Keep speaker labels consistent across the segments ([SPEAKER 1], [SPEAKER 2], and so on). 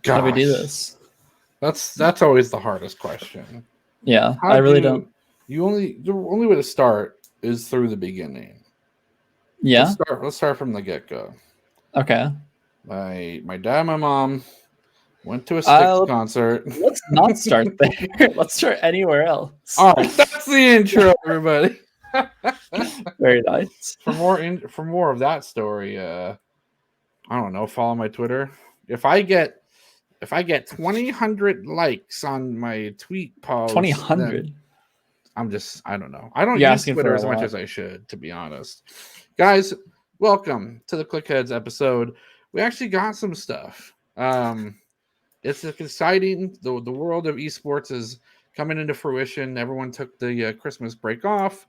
[SPEAKER 1] Gosh,
[SPEAKER 2] how do we do this?
[SPEAKER 1] That's always the hardest question.
[SPEAKER 2] Yeah,
[SPEAKER 1] How
[SPEAKER 2] I really
[SPEAKER 1] do
[SPEAKER 2] don't.
[SPEAKER 1] the only way to start is through the beginning.
[SPEAKER 2] Yeah.
[SPEAKER 1] Let's start from the get-go.
[SPEAKER 2] Okay.
[SPEAKER 1] My dad and my mom went to a Styx concert.
[SPEAKER 2] Let's not start there. Let's start anywhere else.
[SPEAKER 1] All right, that's the intro, everybody.
[SPEAKER 2] Very nice.
[SPEAKER 1] For more of that story, I don't know. Follow my Twitter. If I get 2,000 likes on my tweet post,
[SPEAKER 2] 2,000.
[SPEAKER 1] I don't know. I don't
[SPEAKER 2] You're
[SPEAKER 1] use
[SPEAKER 2] asking
[SPEAKER 1] Twitter
[SPEAKER 2] for a
[SPEAKER 1] as much
[SPEAKER 2] lot.
[SPEAKER 1] as I should, to be honest. Guys, welcome to the Clickheads episode. We actually got some stuff. It's exciting. The world of esports is coming into fruition. Everyone took the Christmas break off,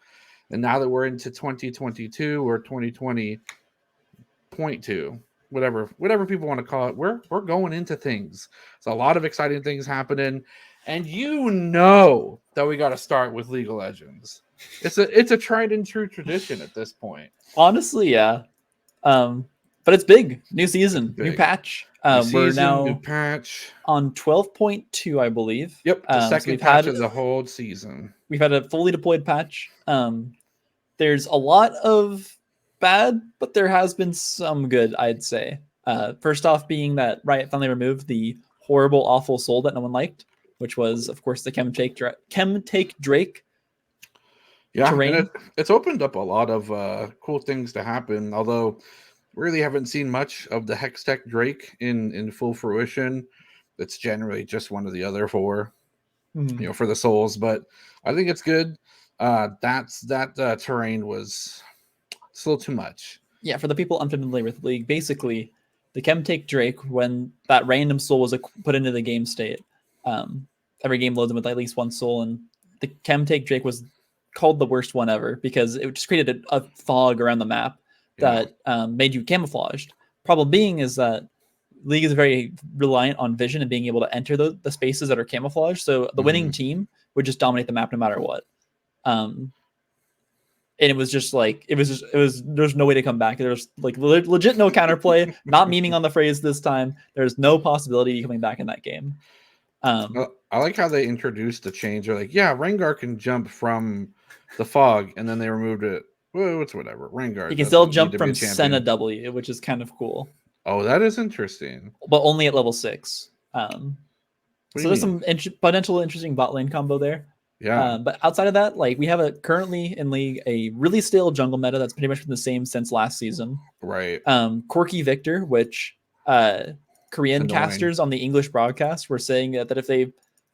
[SPEAKER 1] and now that we're into 2022 or 2020.2, whatever people want to call it, we're going into things. There's a lot of exciting things happening, and you know that we got to start with League of Legends. It's a tried and true tradition at this point.
[SPEAKER 2] Honestly, yeah. But it's big. New season, new patch. We're now
[SPEAKER 1] new patch
[SPEAKER 2] on 12.2, I believe.
[SPEAKER 1] Yep, the second patch of the whole season.
[SPEAKER 2] We've had a fully deployed patch. There's a lot of bad, but there has been some good, I'd say. First off, being that Riot finally removed the horrible, awful soul that no one liked, which was, of course, the Chem Take Drake.
[SPEAKER 1] Yeah, and it's opened up a lot of cool things to happen, although really haven't seen much of the Hextech Drake in full fruition. It's generally just one of the other four, for the souls, but I think it's good. That terrain was a little too much.
[SPEAKER 2] Yeah, for the people unfamiliar with League, basically, the Chem Take Drake, when that random soul was put into the game state, every game loads in with at least one soul, and the Chem Take Drake was called the worst one ever because it just created a fog around the map that made you camouflaged. Problem being is that League is very reliant on vision and being able to enter the spaces that are camouflaged. So the winning team would just dominate the map no matter what. And it was just like there's no way to come back. There's like legit no counterplay. Not memeing on the phrase this time. There's no possibility of coming back in that game.
[SPEAKER 1] I like how they introduced the change. They're like, yeah, Rengar can jump from the fog, and then they removed it. Well, it's whatever. Rengar.
[SPEAKER 2] You can still jump from Senna W, which is kind of cool.
[SPEAKER 1] Oh, that is interesting.
[SPEAKER 2] But only at level 6. So there's some potential interesting bot lane combo there.
[SPEAKER 1] Yeah.
[SPEAKER 2] But outside of that, like we have currently in League a really stale jungle meta that's pretty much been the same since last season.
[SPEAKER 1] Right.
[SPEAKER 2] Corki Victor, which Korean casters on the English broadcast were saying that if they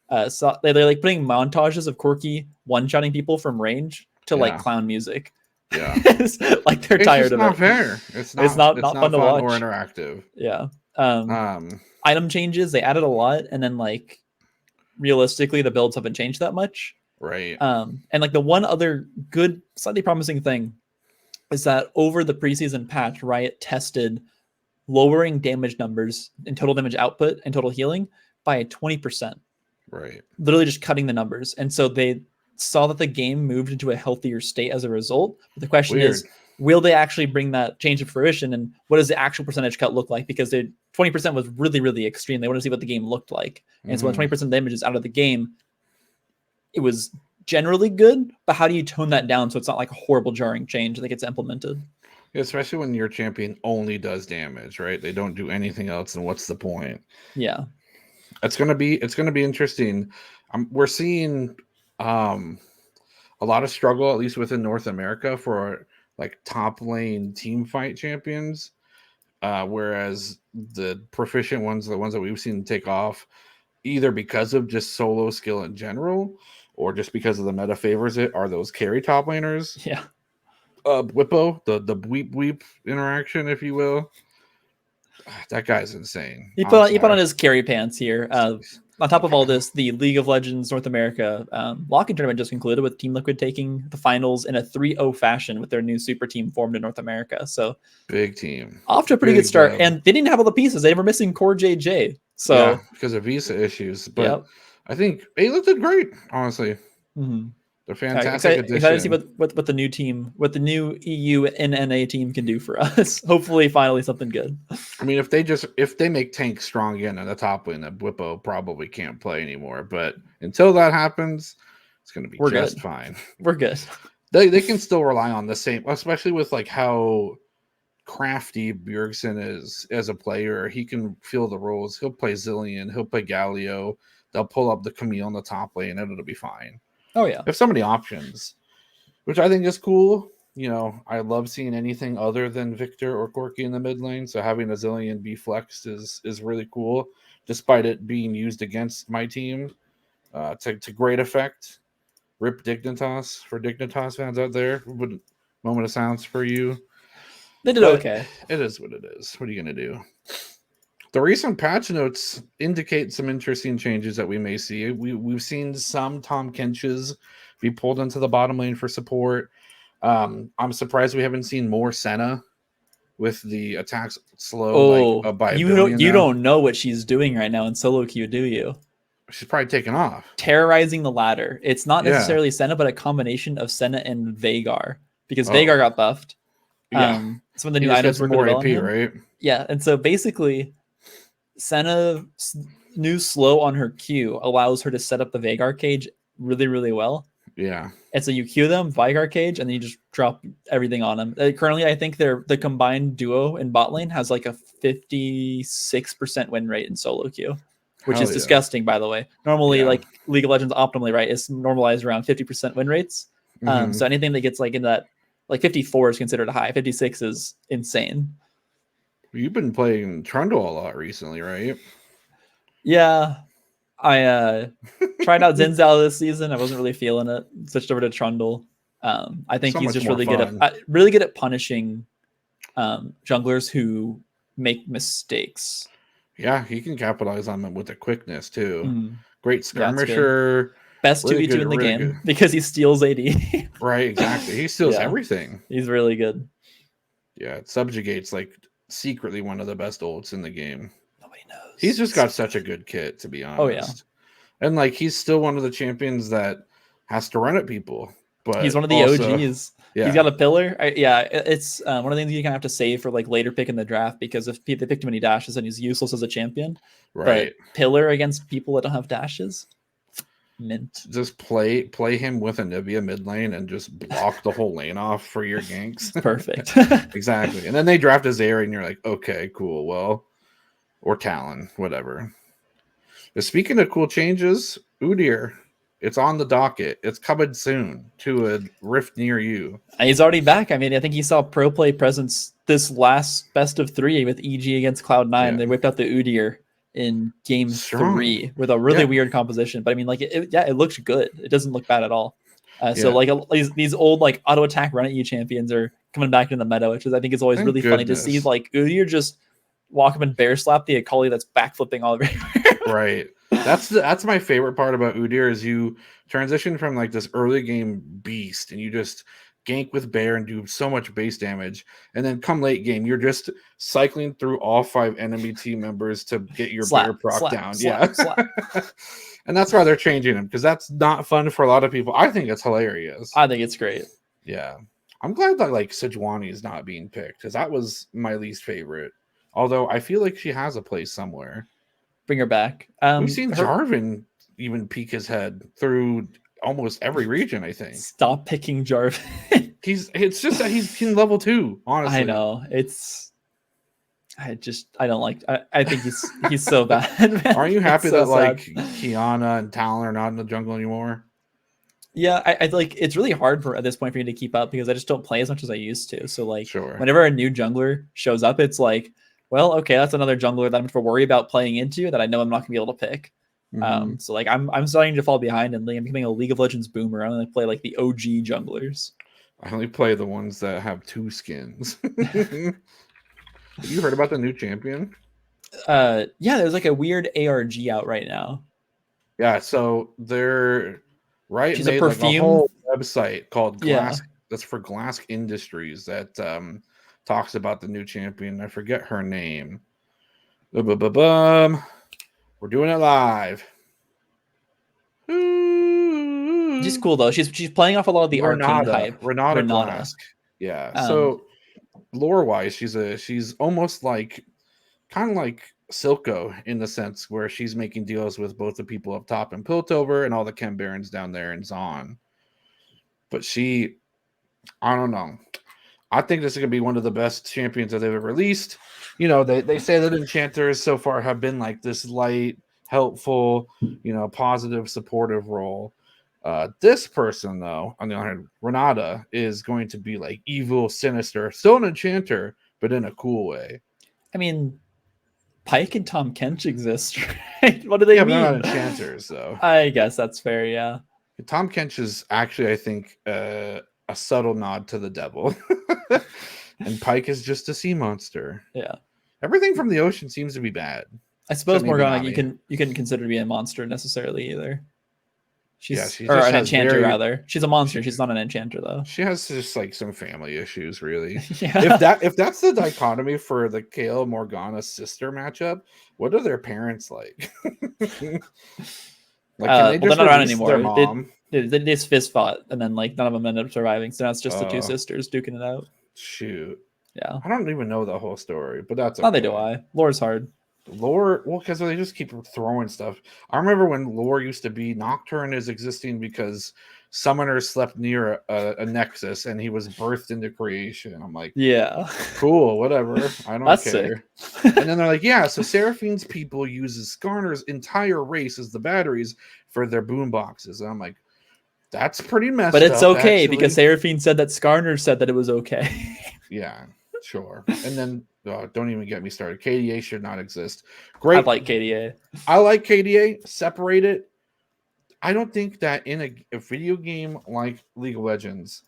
[SPEAKER 2] they're like putting montages of Corki one-shotting people from range to like clown music.
[SPEAKER 1] Yeah.
[SPEAKER 2] Like they're tired of it.
[SPEAKER 1] It's not fair. It's not fun to watch or interactive.
[SPEAKER 2] Yeah. Item changes, they added a lot, and then like realistically the builds haven't changed that much.
[SPEAKER 1] Right.
[SPEAKER 2] And like the one other good, slightly promising thing is that over the preseason patch, Riot tested lowering damage numbers and total damage output and total healing by 20%.
[SPEAKER 1] Right.
[SPEAKER 2] Literally just cutting the numbers. And so they saw that the game moved into a healthier state as a result. But the question is, will they actually bring that change to fruition? And what does the actual percentage cut look like? Because 20% was really, really extreme. They want to see what the game looked like. And so when 20% damage is out of the game, it was generally good. But how do you tone that down so it's not like a horrible jarring change that gets implemented?
[SPEAKER 1] Yeah, especially when your champion only does damage, right? They don't do anything else, and what's the point?
[SPEAKER 2] Yeah.
[SPEAKER 1] It's gonna be interesting. We're seeing a lot of struggle, at least within North America, for like top lane team fight champions, whereas the proficient ones, the ones that we've seen take off, either because of just solo skill in general, or just because of the meta favors it, are those carry top laners.
[SPEAKER 2] Yeah.
[SPEAKER 1] Whippo, the bleep bleep interaction, if you will. That guy's insane.
[SPEAKER 2] He put on his carry pants here. On top of all this, the League of Legends North America locking tournament just concluded with Team Liquid taking the finals in a 3-0 fashion with their new super team formed in North America. So
[SPEAKER 1] big team.
[SPEAKER 2] Off to a pretty good start. And they didn't have all the pieces. They were missing Core JJ. So
[SPEAKER 1] yeah, because of visa issues. But I think Ayla did great, honestly. The They're fantastic
[SPEAKER 2] excited to see
[SPEAKER 1] addition.
[SPEAKER 2] what the new team, what the new EU NNA team can do for us. Hopefully, finally something good.
[SPEAKER 1] I mean, if they make Tank strong again in the top lane, then Whippo probably can't play anymore. But until that happens, it's going to be
[SPEAKER 2] We're
[SPEAKER 1] just
[SPEAKER 2] good.
[SPEAKER 1] fine.
[SPEAKER 2] We're good.
[SPEAKER 1] They can still rely on the same, especially with like how crafty Bjergsen is as a player. He can feel the roles. He'll play Zillion. He'll play Galio. They'll pull up the Camille in the top lane, and it'll be fine.
[SPEAKER 2] Oh yeah.
[SPEAKER 1] They have so many options, which I think is cool. You know, I love seeing anything other than Victor or Corki in the mid lane. So having a Zillion be flexed is really cool, despite it being used against my team to great effect. Rip Dignitas for Dignitas fans out there. Moment of silence for you.
[SPEAKER 2] They did
[SPEAKER 1] But
[SPEAKER 2] okay.
[SPEAKER 1] it is what it is. What are you going to do? The recent patch notes indicate some interesting changes that we may see. We've seen some Tom Kenches be pulled into the bottom lane for support. I'm surprised we haven't seen more Senna with the attacks slow by a billion
[SPEAKER 2] you
[SPEAKER 1] now.
[SPEAKER 2] don't know what she's doing right now in solo queue, do you?
[SPEAKER 1] She's probably taken off.
[SPEAKER 2] Terrorizing the ladder. It's not necessarily Senna, but a combination of Senna and Veigar, because
[SPEAKER 1] Oh.
[SPEAKER 2] Veigar got buffed.
[SPEAKER 1] Yeah.
[SPEAKER 2] Some of the new items were
[SPEAKER 1] more AP,
[SPEAKER 2] him.
[SPEAKER 1] right?
[SPEAKER 2] Yeah, and so basically, Senna's new slow on her Q allows her to set up the Veigar cage really, really well.
[SPEAKER 1] Yeah.
[SPEAKER 2] And so you queue them, Veigar cage, and then you just drop everything on them. Currently, I think the combined duo in bot lane has like a 56% win rate in solo queue, which is disgusting, by the way. Normally, like League of Legends optimally, right, is normalized around 50% win rates. So anything that gets like in that, like 54 is considered high. 56 is insane.
[SPEAKER 1] You've been playing Trundle a lot recently, right?
[SPEAKER 2] Yeah. I tried out Zinzal this season. I wasn't really feeling it. Switched over to Trundle. I think he's just really good at punishing junglers who make mistakes.
[SPEAKER 1] Yeah, he can capitalize on them with the quickness too. Great
[SPEAKER 2] Yeah,
[SPEAKER 1] skirmisher.
[SPEAKER 2] best 2v2 in the game because he steals AD.
[SPEAKER 1] Right, exactly. He steals everything.
[SPEAKER 2] He's really good.
[SPEAKER 1] Yeah, it subjugates like secretly one of the best ults in the game.
[SPEAKER 2] Nobody knows.
[SPEAKER 1] He's just got such a good kit, to be honest.
[SPEAKER 2] Oh yeah.
[SPEAKER 1] And like he's still one of the champions that has to run at people. But
[SPEAKER 2] he's one of the OGs.
[SPEAKER 1] Yeah.
[SPEAKER 2] He's got a pillar. It's one of the things you kind of have to save for like later pick in the draft, because if they pick too many dashes, then he's useless as a champion.
[SPEAKER 1] Right.
[SPEAKER 2] But pillar against people that don't have dashes, mint.
[SPEAKER 1] Just play him with Anivia mid lane and just block the whole lane off for your ganks.
[SPEAKER 2] Perfect.
[SPEAKER 1] Exactly. And then they draft a Zeri and you're like, okay, cool. Well, or Talon, whatever. But speaking of cool changes, Udyr, it's on the docket. It's coming soon to a rift near you.
[SPEAKER 2] He's already back. I mean, I think he saw pro play presence this last best of 3 with EG against Cloud9. Yeah. They whipped out the Udyr in game 3 with a really weird composition. But I mean, like, it looks good. It doesn't look bad at all. So like these old like auto attack run at you champions are coming back in the meta, which is, I think, is always really funny to see. Like Udyr just walk up and bear slap the Akali that's backflipping all everywhere.
[SPEAKER 1] Right. That's my favorite part about Udyr is you transition from like this early game beast and you just gank with bear and do so much base damage, and then come late game you're just cycling through all 5 enemy team members to get your bear proc down. And that's why they're changing him, because that's not fun for a lot of people. I think it's hilarious.
[SPEAKER 2] I think it's great.
[SPEAKER 1] Yeah, I'm glad that like Sejuani is not being picked, because that was my least favorite. Although I feel like she has a place somewhere.
[SPEAKER 2] Bring her back.
[SPEAKER 1] We've seen Jarvan even peek his head through almost every region, I think.
[SPEAKER 2] Stop picking Jarvan.
[SPEAKER 1] It's just that he's in level 2, honestly.
[SPEAKER 2] I know. I don't like. I think he's so bad. Man.
[SPEAKER 1] Aren't you happy that like Kiana and Talon are not in the jungle anymore?
[SPEAKER 2] Yeah, I like, it's really hard at this point for me to keep up, because I just don't play as much as I used to. So like whenever a new jungler shows up, it's like, well, okay, that's another jungler that I'm going to worry about playing into that I know I'm not going to be able to pick. So like I'm starting to fall behind, and I'm becoming a League of Legends boomer. I only play like the OG junglers.
[SPEAKER 1] I only play the ones that have 2 skins. Have you heard about the new champion?
[SPEAKER 2] Yeah, there's like a weird ARG out right now.
[SPEAKER 1] Yeah, so they're
[SPEAKER 2] She's a perfume,
[SPEAKER 1] like a whole website called Glass. That's for Glass Industries that talks about the new champion. I forget her name. We're doing it live.
[SPEAKER 2] She's cool though. She's playing off a lot of the arcane hype.
[SPEAKER 1] Renata
[SPEAKER 2] Renata.
[SPEAKER 1] Glask. Yeah.
[SPEAKER 2] Um,
[SPEAKER 1] So lore wise, she's almost like kind of like Silco in the sense where she's making deals with both the people up top in Piltover and all the Chem Barons down there in Zon. But I don't know. I think this is going to be one of the best champions that they've ever released. You know, they say that enchanters so far have been like this light, helpful, positive, supportive role. This person, though, on the other hand, Renata, is going to be like evil, sinister, still an enchanter, but in a cool way.
[SPEAKER 2] I mean, Pike and Tom Kench exist, right? What do they mean?
[SPEAKER 1] But they're not enchanters, though.
[SPEAKER 2] I guess that's fair, yeah.
[SPEAKER 1] Tom Kench is actually, I think, a subtle nod to the devil. And Pike is just a sea monster.
[SPEAKER 2] Yeah.
[SPEAKER 1] Everything from the ocean seems to be bad.
[SPEAKER 2] I suppose Morgana you couldn't consider to be a monster necessarily either. She's an enchanter rather. She's a monster. She's not an enchanter though.
[SPEAKER 1] She has just like some family issues, really.
[SPEAKER 2] Yeah.
[SPEAKER 1] If that's the dichotomy for the Kayle Morgana sister matchup, what are their parents like? Like, can they just
[SPEAKER 2] they're not around anymore.
[SPEAKER 1] Their mom?
[SPEAKER 2] They just fist fought, and then like none of them ended up surviving. So now it's just the two sisters duking it out.
[SPEAKER 1] Shoot.
[SPEAKER 2] Yeah.
[SPEAKER 1] I don't even know the whole story, but that's okay.
[SPEAKER 2] Neither do I. Lore's hard.
[SPEAKER 1] Lore, well, because they just keep throwing stuff. I remember when lore used to be Nocturne is existing because Summoner slept near a nexus and he was birthed into creation. I'm like,
[SPEAKER 2] yeah,
[SPEAKER 1] cool, whatever. I don't
[SPEAKER 2] That's
[SPEAKER 1] care. And then they're like, yeah, so Seraphine's people uses Skarner's entire race as the batteries for their boom boxes. And I'm like, that's pretty messed up.
[SPEAKER 2] But it's okay
[SPEAKER 1] actually.
[SPEAKER 2] because Seraphine said that Skarner said that it was okay.
[SPEAKER 1] Yeah, sure. And then don't even get me started. KDA should not exist. Great.
[SPEAKER 2] I like KDA.
[SPEAKER 1] I like KDA. Separate it. I don't think that in a video game like League of Legends,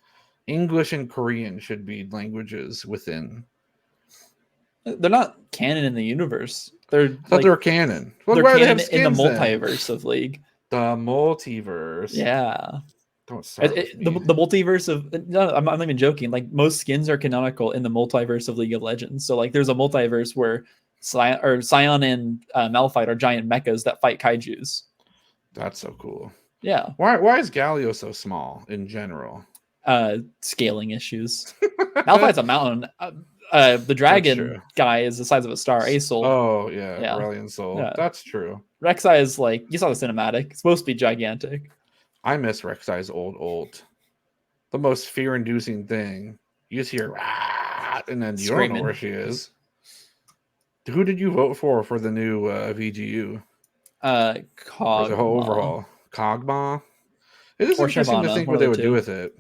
[SPEAKER 1] English and Korean should be languages within.
[SPEAKER 2] They're not canon in the universe. I
[SPEAKER 1] thought they're canon.
[SPEAKER 2] Well, they're canon in the multiverse of League.
[SPEAKER 1] The multiverse.
[SPEAKER 2] Yeah.
[SPEAKER 1] Don't start
[SPEAKER 2] the multiverse of no, I'm not even joking. Like most skins are canonical in the multiverse of League of Legends. So like there's a multiverse where Scion and Malphite are giant mechas that fight kaijus.
[SPEAKER 1] That's so cool.
[SPEAKER 2] Yeah.
[SPEAKER 1] Why is Galio so small in general?
[SPEAKER 2] Scaling issues. Malphite's a mountain. The dragon guy is the size of a star. Aesol.
[SPEAKER 1] Oh yeah. Aurelian Soul. Yeah. That's true.
[SPEAKER 2] Rek'Sai is like you saw the cinematic. It's supposed to be gigantic.
[SPEAKER 1] I miss Rek'Sai's old ult. The most fear-inducing thing. You just hear, and then you don't know where she is. Who did you vote for the new VGU?
[SPEAKER 2] Cogma.
[SPEAKER 1] The whole overhaul. Cogma? It is interesting to think what they would do with it.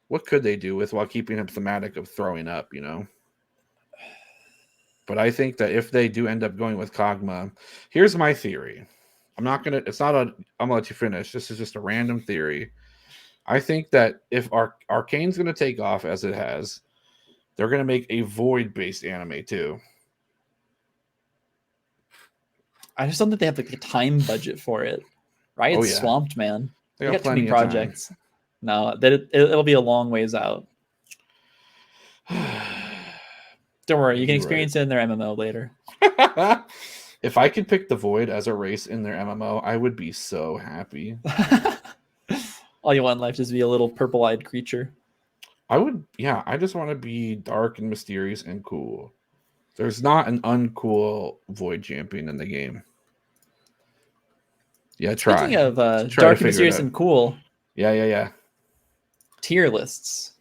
[SPEAKER 1] What could they do with while keeping him thematic of throwing up, But I think that if they do end up going with Cogma, here's my theory. I'm gonna let you finish. This is just a random theory. I think that if Arcane's gonna take off as it has, they're gonna make a void-based anime too.
[SPEAKER 2] I just don't think they have like the time budget for it. Riot's swamped, man. They got too many projects. No, it'll be a long ways out. Don't worry, you can experience it in their MMO later.
[SPEAKER 1] If I could pick the Void as a race in their MMO, I would be so happy.
[SPEAKER 2] All you want in life is to be a little purple-eyed creature.
[SPEAKER 1] I just want to be dark and mysterious and cool. There's not an uncool Void champion in the game. Yeah, try.
[SPEAKER 2] Speaking of dark, mysterious, and cool.
[SPEAKER 1] Yeah.
[SPEAKER 2] Tier lists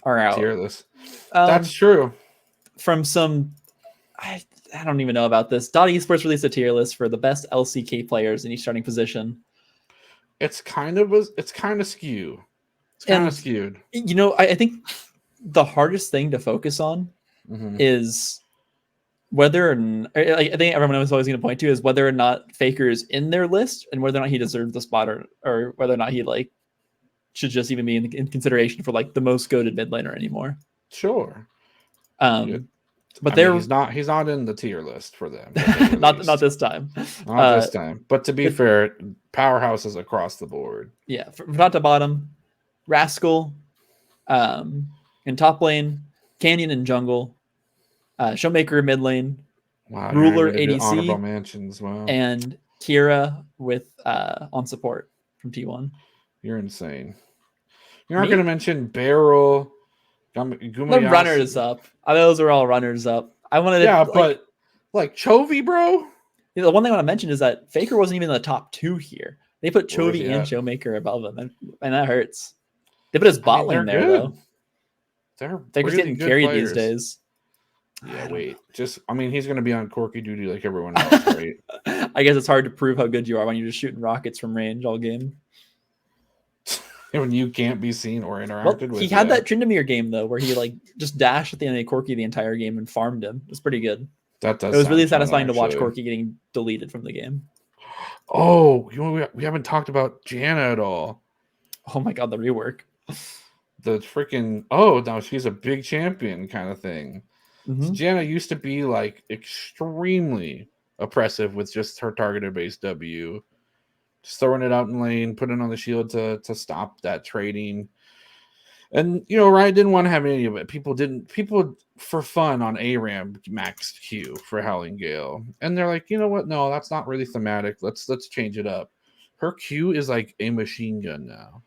[SPEAKER 2] are out.
[SPEAKER 1] Tier lists. That's true.
[SPEAKER 2] From some... I don't even know about this. Dot Esports released a tier list for the best LCK players in each starting position.
[SPEAKER 1] It's kind of skewed. It's kind of skewed.
[SPEAKER 2] I think the hardest thing to focus on is whether I think everyone was always going to point to is whether or not Faker is in their list and whether or not he deserves the spot or whether or not he like should just even be in consideration for like the most goated mid laner anymore.
[SPEAKER 1] Sure.
[SPEAKER 2] But
[SPEAKER 1] he's not in the tier list for them.
[SPEAKER 2] not this time.
[SPEAKER 1] Not this time. But to be fair, powerhouses across the board.
[SPEAKER 2] Yeah, from top to bottom, Rascal, in top lane, Canyon in jungle, Showmaker mid lane, Ruler ADC,
[SPEAKER 1] honorable mentions. Wow.
[SPEAKER 2] And Kira with on support from T1.
[SPEAKER 1] You're insane. You're not
[SPEAKER 2] Me?
[SPEAKER 1] going to mention Beryl,
[SPEAKER 2] The
[SPEAKER 1] Gumayasi.
[SPEAKER 2] runners up. Those are all runners up. I wanted
[SPEAKER 1] Yeah,
[SPEAKER 2] to like
[SPEAKER 1] but Chovy, bro.
[SPEAKER 2] the one thing I want to mention is that Faker wasn't even in the top 2 here. They put
[SPEAKER 1] Where was he
[SPEAKER 2] Chovy and
[SPEAKER 1] at?
[SPEAKER 2] Showmaker above him, and that hurts. They put his bot
[SPEAKER 1] They're
[SPEAKER 2] lane there
[SPEAKER 1] good.
[SPEAKER 2] though.
[SPEAKER 1] They're
[SPEAKER 2] Faker's
[SPEAKER 1] really
[SPEAKER 2] getting
[SPEAKER 1] good
[SPEAKER 2] carried
[SPEAKER 1] players.
[SPEAKER 2] these days.
[SPEAKER 1] Yeah, wait. He's going to be on Corky duty like everyone else, right?
[SPEAKER 2] I guess it's hard to prove how good you are when you're just shooting rockets from range all game.
[SPEAKER 1] When you can't be seen or interacted
[SPEAKER 2] Well,
[SPEAKER 1] with.
[SPEAKER 2] he had that Tryndamere game though, where he like just dashed at the end of Corky the entire game and farmed him. It was pretty good.
[SPEAKER 1] That does.
[SPEAKER 2] It was really
[SPEAKER 1] sound fun,
[SPEAKER 2] satisfying to watch
[SPEAKER 1] actually.
[SPEAKER 2] Corky getting deleted from the game.
[SPEAKER 1] Oh, we haven't talked about Janna at all.
[SPEAKER 2] Oh my god, the rework.
[SPEAKER 1] The freaking now she's a big champion kind of thing.
[SPEAKER 2] Mm-hmm.
[SPEAKER 1] So Janna used to be like extremely oppressive with just her targeted base W. Just throwing it out in lane, putting on the shield to stop that trading. And Riot didn't want to have any of it. People for fun on ARAM maxed Q for Howling Gale. And they're like, you know what? No, that's not really thematic. Let's change it up. Her Q is like a machine gun now.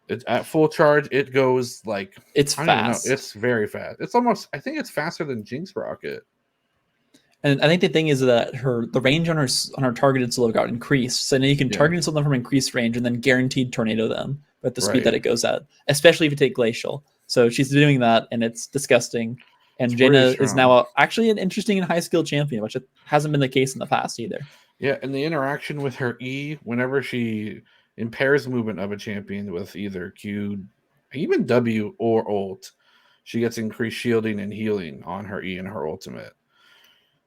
[SPEAKER 1] It's at full charge, it goes like
[SPEAKER 2] it's fast.
[SPEAKER 1] It's very fast. It's almost, I think it's faster than Jinx Rocket.
[SPEAKER 2] And I think the thing is that the range on her targeted solo got increased. So now you can target something from increased range and then guaranteed tornado them at the speed that it goes at, especially if you take Glacial. So she's doing that, and it's disgusting. And Janna is now actually an interesting and high skill champion, which hasn't been the case in the past either.
[SPEAKER 1] Yeah, and the interaction with her E, whenever she impairs movement of a champion with either Q, even W or ult, she gets increased shielding and healing on her E and her ultimate.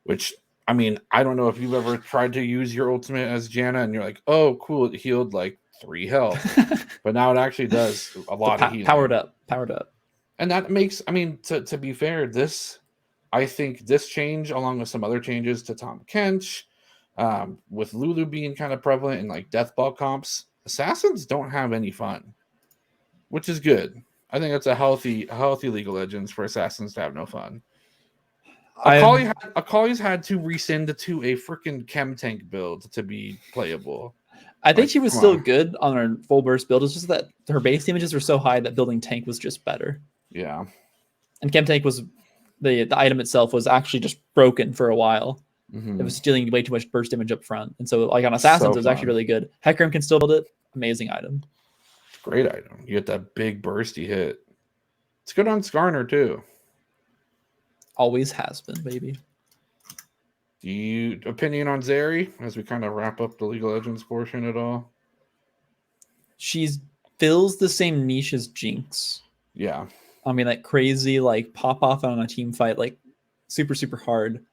[SPEAKER 1] Which, I mean, I don't know if you've ever tried to use your ultimate as Janna and you're like, oh, cool, it healed like 3 health. But now it actually does a lot of healing.
[SPEAKER 2] Powered up.
[SPEAKER 1] And that makes, to be fair, I think this change, along with some other changes to Tom Kench, with Lulu being kind of prevalent in like deathball comps, assassins don't have any fun, which is good. I think that's a healthy League of Legends for assassins to have no fun. Akali's had to rescind to a freaking chem tank build to be playable.
[SPEAKER 2] I think she was still good on her full burst build. It's just that her base damages were so high that building tank was just better.
[SPEAKER 1] Yeah.
[SPEAKER 2] And chem tank was the item itself was actually just broken for a while.
[SPEAKER 1] Mm-hmm.
[SPEAKER 2] It was dealing way too much burst damage up front. And so like on assassins, it was actually really good. Hecarim can still build it. Amazing item.
[SPEAKER 1] Great item. You get that big bursty hit. It's good on Skarner too.
[SPEAKER 2] Always has been, baby.
[SPEAKER 1] Do you opinion on Zeri as we kind of wrap up the League of Legends portion at all?
[SPEAKER 2] She fills the same niche as Jinx.
[SPEAKER 1] Yeah.
[SPEAKER 2] I mean, like crazy, like pop off on a team fight, like super, super hard.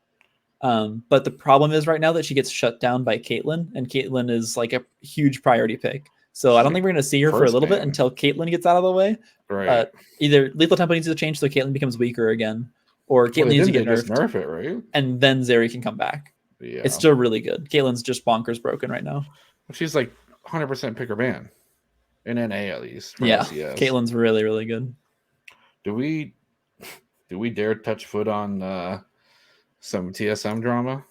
[SPEAKER 2] But the problem is right now that she gets shut down by Caitlyn, and Caitlyn is like a huge priority pick. So I don't think we're going to see her for a little bit until Caitlyn gets out of the way.
[SPEAKER 1] Right.
[SPEAKER 2] Either Lethal Tempo needs to change so Caitlyn becomes weaker again, or Caitlyn needs to get nerfed.
[SPEAKER 1] Nerf it, right?
[SPEAKER 2] And then Zeri can come back.
[SPEAKER 1] Yeah.
[SPEAKER 2] It's still really good. Caitlyn's just bonkers broken right now.
[SPEAKER 1] She's like 100% pick or ban. In NA at least.
[SPEAKER 2] Yeah.
[SPEAKER 1] LCS.
[SPEAKER 2] Caitlyn's really, really good.
[SPEAKER 1] Do we dare touch foot on some TSM drama?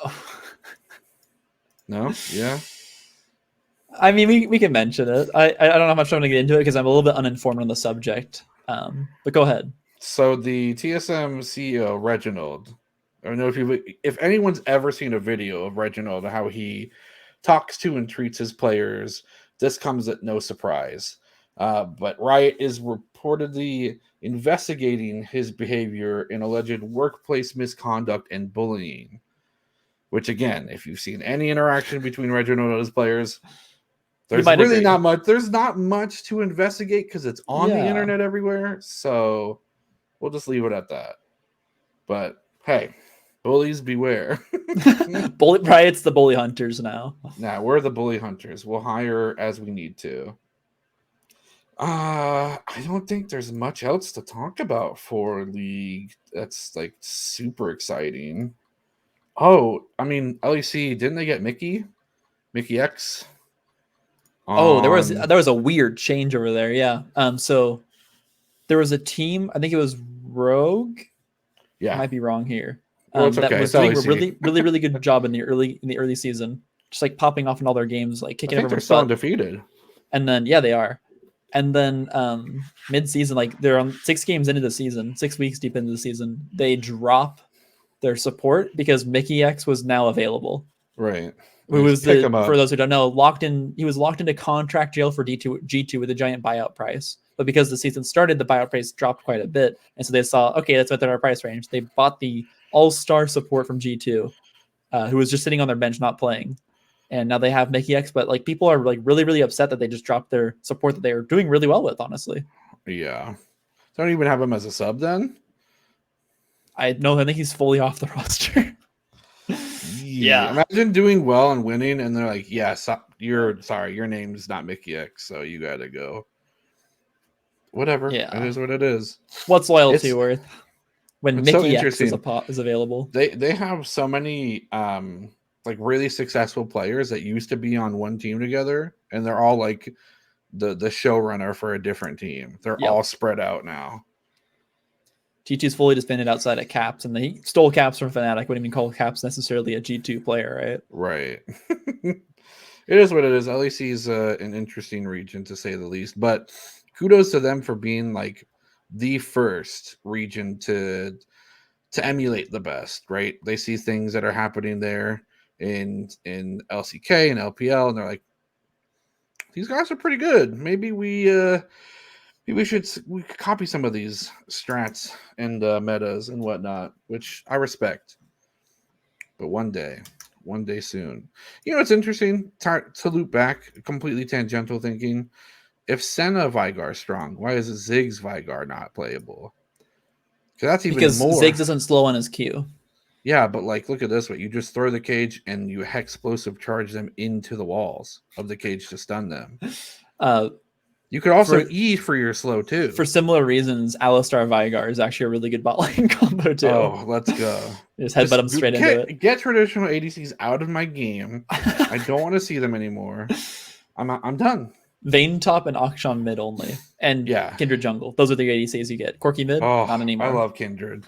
[SPEAKER 2] Oh.
[SPEAKER 1] No? Yeah.
[SPEAKER 2] I mean, we can mention it. I don't know how much I'm going to get into it because I'm a little bit uninformed on the subject. But go ahead.
[SPEAKER 1] So the TSM CEO Reginald, I don't know if anyone's ever seen a video of Reginald, how he talks to and treats his players, this comes at no surprise. But Riot is reportedly investigating his behavior in alleged workplace misconduct and bullying. Which, again, if you've seen any interaction between Reginald and his players, there's really not much. There's not much to investigate because it's on the internet everywhere. So we'll just leave it at that. But hey, bullies beware.
[SPEAKER 2] Riot's the bully hunters now.
[SPEAKER 1] Nah, we're the bully hunters. We'll hire as we need to. I don't think there's much else to talk about for League that's like super exciting. Oh, I mean, LEC, didn't they get Mickey X?
[SPEAKER 2] Oh, there was a weird change over there. Yeah. So there was a team. I think it was Rogue.
[SPEAKER 1] Yeah,
[SPEAKER 2] I might be wrong here.
[SPEAKER 1] Well, it's okay.
[SPEAKER 2] That was doing a really good job in the early season, just like popping off in all their games, like kicking everyone's butt.
[SPEAKER 1] They're still undefeated.
[SPEAKER 2] And then yeah, they are. And then mid-season, like they're on 6 games into the season, 6 weeks deep into the season, they drop their support because Mickey X was now available.
[SPEAKER 1] Right.
[SPEAKER 2] Who was
[SPEAKER 1] Pick him up.
[SPEAKER 2] for those who don't know, locked in. He was locked into contract jail for G2 with a giant buyout price. But because the season started, the buyout price dropped quite a bit, and so they saw, okay, that's within our price range. They bought the all-star support from G2, who was just sitting on their bench not playing, and now they have Mickey X. But like people are like really really upset that they just dropped their support that they were doing really well with. Honestly,
[SPEAKER 1] yeah, don't even have him as a sub then.
[SPEAKER 2] I think he's fully off the roster.
[SPEAKER 1] Yeah. Imagine doing well and winning, and they're like, "Yeah, your name's not Mickey X, so you got to go." Whatever.
[SPEAKER 2] Yeah,
[SPEAKER 1] it is what it is.
[SPEAKER 2] What's loyalty worth when Mickey X is available?
[SPEAKER 1] They have so many like really successful players that used to be on one team together, and they're all like the showrunner for a different team. They're all spread out now.
[SPEAKER 2] G2's fully disbanded outside of Caps, and they stole Caps from Fnatic. Wouldn't even call Caps necessarily a G2 player, right?
[SPEAKER 1] Right. It is what it is. LEC's an interesting region, to say the least. But kudos to them for being like the first region to emulate the best, right? They see things that are happening there in LCK and LPL, and they're like, these guys are pretty good. Maybe we could copy some of these strats and metas and whatnot, which I respect. But one day soon. You know, it's interesting to loop back, completely tangential thinking. If Senna Vigar strong, why is Ziggs Vigar not playable? That's even
[SPEAKER 2] because
[SPEAKER 1] more.
[SPEAKER 2] Ziggs isn't slow on his Q.
[SPEAKER 1] Yeah, but like, look at this way. You just throw the cage and you explosive charge them into the walls of the cage to stun them. You could also E for your slow too.
[SPEAKER 2] For similar reasons, Alistar Vigar is actually a really good bot lane combo too.
[SPEAKER 1] Oh, let's go.
[SPEAKER 2] Just headbutt them straight into it.
[SPEAKER 1] Get traditional ADCs out of my game. I don't want to see them anymore. I'm done.
[SPEAKER 2] Vayne top and Akshan mid only. And Kindred jungle. Those are the ADCs you get. Corki mid, not anymore.
[SPEAKER 1] I love Kindred.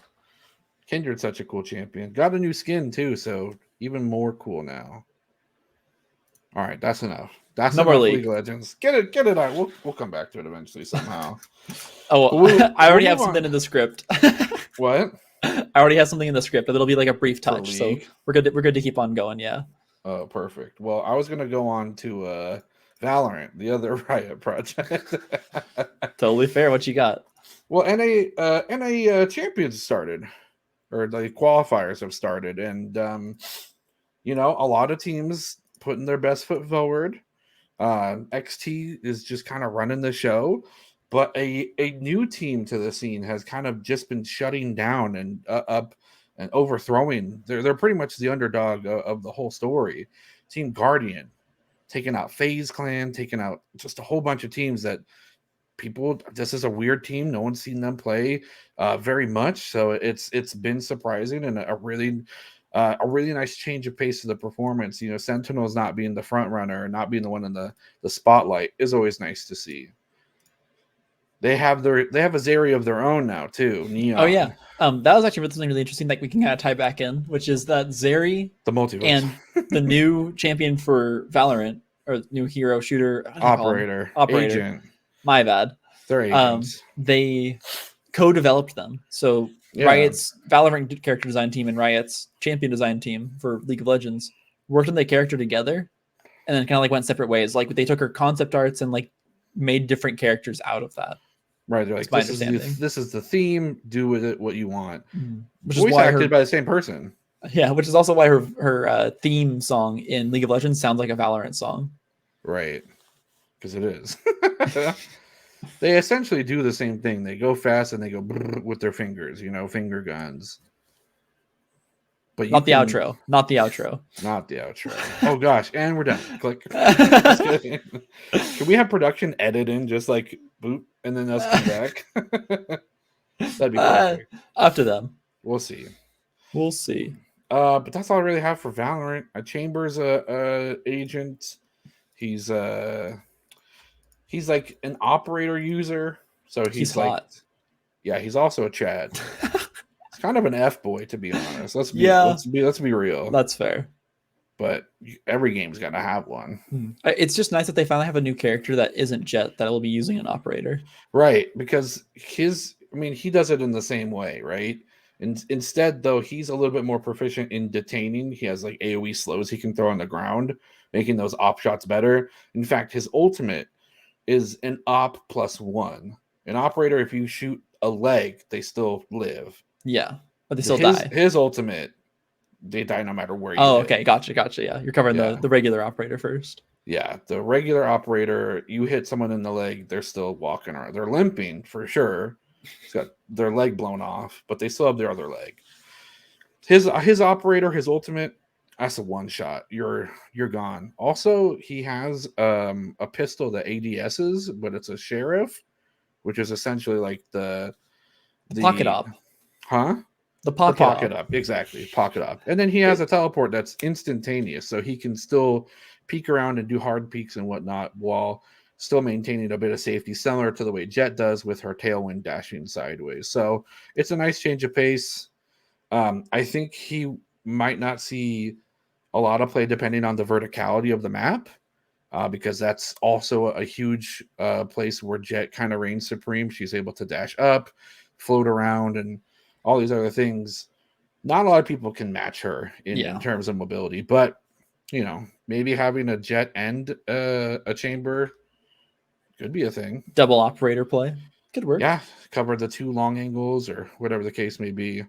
[SPEAKER 1] Kindred's such a cool champion. Got a new skin too, so even more cool now. All right, that's enough. That's enough League of Legends. Get it out. We'll come back to it eventually somehow.
[SPEAKER 2] I already have something in the script.
[SPEAKER 1] What?
[SPEAKER 2] I already have something in the script, but it'll be like a brief touch. So we're good to keep on going, yeah.
[SPEAKER 1] Oh, perfect. Well, I was gonna go on to Valorant, the other Riot project.
[SPEAKER 2] Totally fair. What you got?
[SPEAKER 1] Well, NA champions started, or the qualifiers have started, and you know, a lot of teams putting their best foot forward. XT is just kind of running the show, but a new team to the scene has kind of just been shutting down and up and overthrowing. They're pretty much the underdog of the whole story. Team Guardian taking out FaZe Clan, taking out just a whole bunch of teams that this is a weird team. No one's seen them play very much, so it's been surprising and a really nice change of pace of the performance. You know, Sentinels not being the front runner, not being the one in the spotlight is always nice to see. They have a Zeri of their own now too. Neon.
[SPEAKER 2] Oh yeah, that was actually something really interesting that we can kind of tie back in, which is that Zeri,
[SPEAKER 1] the multiverse,
[SPEAKER 2] and the new champion for Valorant, or new hero shooter
[SPEAKER 1] operator. Agent.
[SPEAKER 2] My bad.
[SPEAKER 1] They're agents.
[SPEAKER 2] They co-developed them. So Riot's Valorant character design team and Riot's champion design team for League of Legends worked on the character together, and then kind of like went separate ways. Like they took her concept arts and like made different characters out of that.
[SPEAKER 1] Right, they're like, this is the theme. Do with it what you want.
[SPEAKER 2] Which
[SPEAKER 1] Voice acted by the same person.
[SPEAKER 2] Yeah, which is also why her theme song in League of Legends sounds like a Valorant song.
[SPEAKER 1] Right, because it is. They essentially do the same thing. They go fast and they go with their fingers, you know, finger guns. But
[SPEAKER 2] not the outro. Not the outro.
[SPEAKER 1] Not the outro. Oh gosh, and we're done. Click. Can we have production edit in just like boop and then us come back? That'd be perfect.
[SPEAKER 2] Up to them.
[SPEAKER 1] We'll see.
[SPEAKER 2] We'll see.
[SPEAKER 1] But that's all I really have for Valorant. Chambers agent. He's like an operator user, so he's like hot. Yeah, he's also a Chad. It's kind of an F boy, to be honest. Let's be real.
[SPEAKER 2] That's fair.
[SPEAKER 1] but every game's got to have one.
[SPEAKER 2] It's just nice that they finally have a new character that isn't Jet that will be using an operator.
[SPEAKER 1] Right, because he does it in the same way, right? And instead, though, he's a little bit more proficient in detaining. He has like AoE slows he can throw on the ground, making those op shots better. In fact, his ultimate is an op +1. An operator, if you shoot a leg, they still live.
[SPEAKER 2] Yeah, but they still die.
[SPEAKER 1] His ultimate, they die no matter where you
[SPEAKER 2] Oh,
[SPEAKER 1] hit.
[SPEAKER 2] okay, gotcha. Yeah, you're covering the regular operator first.
[SPEAKER 1] Yeah, the regular operator, you hit someone in the leg, they're still walking around. They're limping for sure. It's got their leg blown off, but they still have their other leg. His operator, his ultimate, that's a one shot. You're gone. Also, he has a pistol that ADSs, but it's a sheriff, which is essentially like the
[SPEAKER 2] pocket op.
[SPEAKER 1] Huh?
[SPEAKER 2] The pocket
[SPEAKER 1] up. Exactly. Pocket up. And then he has a teleport that's instantaneous, so he can still peek around and do hard peeks and whatnot while still maintaining a bit of safety, similar to the way Jet does with her tailwind dashing sideways. So it's a nice change of pace. I think he might not see a lot of play depending on the verticality of the map, because that's also a huge place where Jet kind of reigns supreme. She's able to dash up, float around, and all these other things. Not a lot of people can match her in terms of mobility, but maybe having a Jet and a chamber could be a thing.
[SPEAKER 2] Double operator play could work.
[SPEAKER 1] Yeah, cover the two long angles or whatever the case may be.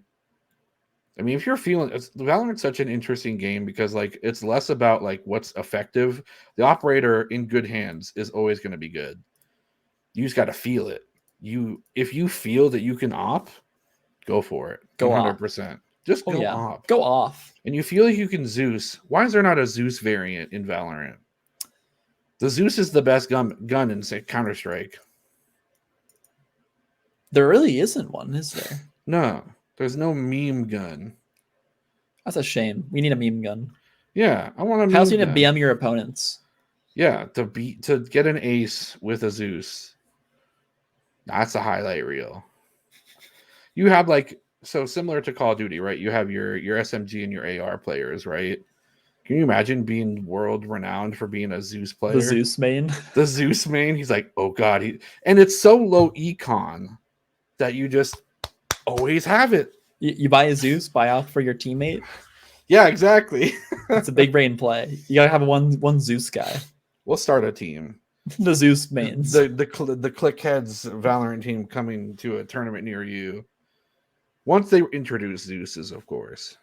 [SPEAKER 1] I mean, if you're feeling Valorant's such an interesting game because like it's less about like what's effective. The operator in good hands is always going to be good. You just got to feel it. If you feel that you can op, go for it.
[SPEAKER 2] Go
[SPEAKER 1] 100%. Just go op.
[SPEAKER 2] Go off.
[SPEAKER 1] And you feel like you can Zeus. Why is there not a Zeus variant in Valorant? The Zeus is the best gun in, say, Counter-Strike.
[SPEAKER 2] There really isn't one, is there?
[SPEAKER 1] No. There's no meme gun.
[SPEAKER 2] That's a shame. We need a meme gun.
[SPEAKER 1] Yeah, I want a meme gun.
[SPEAKER 2] How else you need to BM your opponents?
[SPEAKER 1] Yeah, to get an ace with a Zeus. That's a highlight reel. You have so similar to Call of Duty, right? You have your SMG and your AR players, right? Can you imagine being world renowned for being a Zeus player?
[SPEAKER 2] The Zeus main.
[SPEAKER 1] The Zeus main. He's like, oh god, and it's so low econ that you just always have it.
[SPEAKER 2] You buy a Zeus, buy off for your teammate.
[SPEAKER 1] Yeah, exactly.
[SPEAKER 2] It's a big brain play. You gotta have one Zeus guy.
[SPEAKER 1] We'll start a team.
[SPEAKER 2] The Zeus mains.
[SPEAKER 1] The Click Heads Valorant team coming to a tournament near you. Once they introduce Zeus's, of course,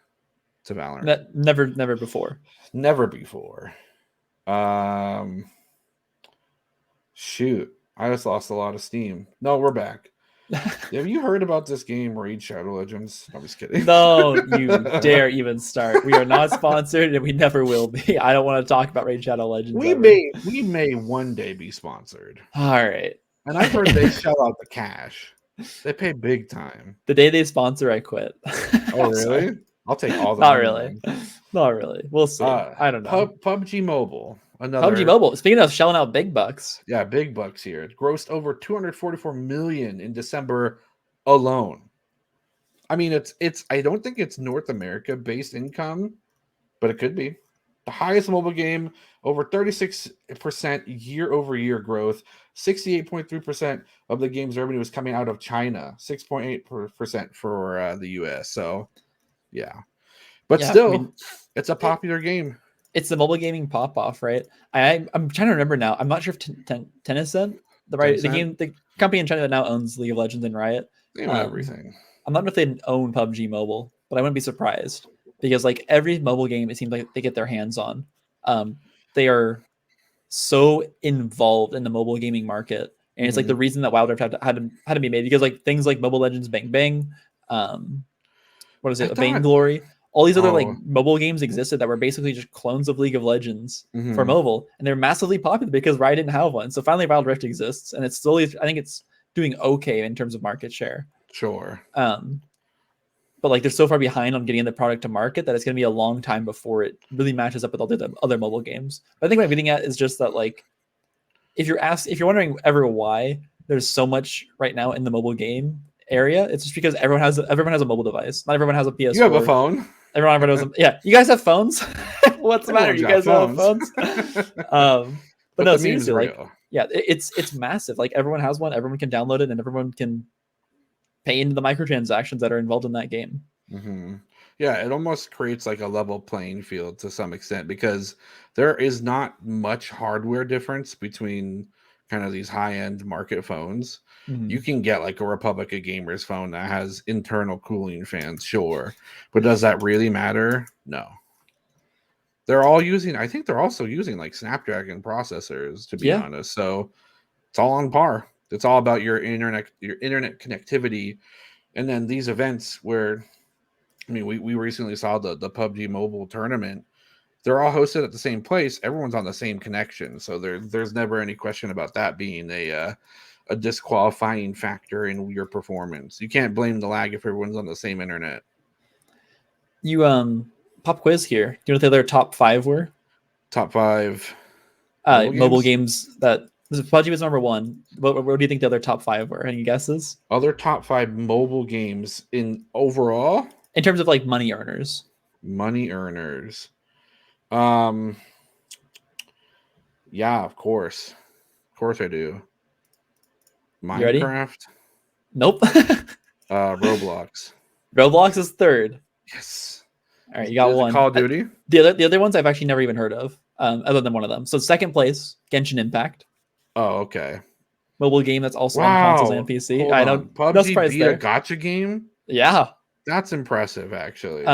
[SPEAKER 1] to Valorant.
[SPEAKER 2] Never before.
[SPEAKER 1] Never before. Shoot. I just lost a lot of steam. No, we're back. Have you heard about this game, Raid Shadow Legends? I'm just kidding.
[SPEAKER 2] No, you dare even start. We are not sponsored, and we never will be. I don't want to talk about Raid Shadow Legends.
[SPEAKER 1] We may one day be sponsored.
[SPEAKER 2] All right.
[SPEAKER 1] And I've heard they shell out the cash. They pay big time.
[SPEAKER 2] The day they sponsor, I quit.
[SPEAKER 1] Oh, really? I'll take all the
[SPEAKER 2] Not
[SPEAKER 1] money.
[SPEAKER 2] really. Not really. We'll see. I don't know.
[SPEAKER 1] PUBG Mobile.
[SPEAKER 2] PUBG Mobile. Speaking of shelling out big bucks.
[SPEAKER 1] Yeah, big bucks here. It grossed over 244 million in December alone. I mean, it's. I don't think it's North America based income, but it could be the highest mobile game. Over 36% year-over-year growth. 68.3% of the game's revenue is coming out of China. 6.8% for the US. So, yeah, but still, it's a popular game.
[SPEAKER 2] It's the mobile gaming pop off, right? I'm trying to remember now. I'm not sure if Tencent, the company in China that now owns League of Legends and Riot,
[SPEAKER 1] they own everything.
[SPEAKER 2] I'm not sure if they own PUBG Mobile, but I wouldn't be surprised because like every mobile game, it seems like they get their hands on. They are so involved in the mobile gaming market, and it's like the reason that Wild Rift had to be made because like things like Mobile Legends Bang Bang, what is it, Vainglory, all these other like mobile games existed that were basically just clones of League of Legends for mobile, and they're massively popular because Riot didn't have one. So finally, Wild Rift exists, and it's slowly, I think it's doing okay in terms of market share.
[SPEAKER 1] Sure.
[SPEAKER 2] But like they're so far behind on getting the product to market that it's going to be a long time before it really matches up with all the other mobile games. But I think what I'm getting at is just that like if you're wondering ever why there's so much right now in the mobile game area, it's just because everyone has a mobile device. Not everyone has a PS4.
[SPEAKER 1] You have a phone.
[SPEAKER 2] Everyone knows them. Yeah, you guys have phones. What's the matter?
[SPEAKER 1] Everyone's
[SPEAKER 2] You
[SPEAKER 1] got
[SPEAKER 2] guys all have phones. But no,
[SPEAKER 1] the meme's
[SPEAKER 2] seriously, like,
[SPEAKER 1] real.
[SPEAKER 2] yeah, it's massive. Like everyone has one, everyone can download it, and everyone can pay into the microtransactions that are involved in that game.
[SPEAKER 1] Mm-hmm. Yeah, it almost creates like a level playing field to some extent because there is not much hardware difference between kind of these high-end market phones. You
[SPEAKER 2] Mhm.
[SPEAKER 1] can get like a Republic of Gamers phone that has internal cooling fans, sure, but does that really matter? No. They're all using, I think they're also using like Snapdragon processors, to be
[SPEAKER 2] Yeah,
[SPEAKER 1] honest. So it's all on par. It's all about your internet connectivity. And then these events where I mean, we recently saw the Pubg Mobile tournament. They're all hosted at the same place. Everyone's on the same connection, so there's never any question about that being a disqualifying factor in your performance. You can't blame the lag if everyone's on the same internet.
[SPEAKER 2] you pop quiz here. Do you know what the other top 5 were?
[SPEAKER 1] Top 5
[SPEAKER 2] Mobile games that Pudgy was number 1. What do you think the other top 5 were? Any guesses?
[SPEAKER 1] Other top 5 mobile games in overall
[SPEAKER 2] In terms of like money earners.
[SPEAKER 1] money earners. Um, yeah, of course I do.
[SPEAKER 2] You ready?
[SPEAKER 1] Minecraft,
[SPEAKER 2] Nope.
[SPEAKER 1] Roblox.
[SPEAKER 2] Roblox is 3rd.
[SPEAKER 1] Yes.
[SPEAKER 2] All right, you got
[SPEAKER 1] Is it
[SPEAKER 2] one.
[SPEAKER 1] Call of Duty?
[SPEAKER 2] The other ones I've actually never even heard of, other than one of them. So 2nd place, Genshin Impact,
[SPEAKER 1] Oh, okay.
[SPEAKER 2] mobile game that's also on consoles and
[SPEAKER 1] Wow.
[SPEAKER 2] PC.
[SPEAKER 1] Hold
[SPEAKER 2] I know,
[SPEAKER 1] on.
[SPEAKER 2] no
[SPEAKER 1] PUBG
[SPEAKER 2] surprise
[SPEAKER 1] beat a
[SPEAKER 2] there.
[SPEAKER 1] gotcha game?
[SPEAKER 2] Yeah.
[SPEAKER 1] That's impressive, actually.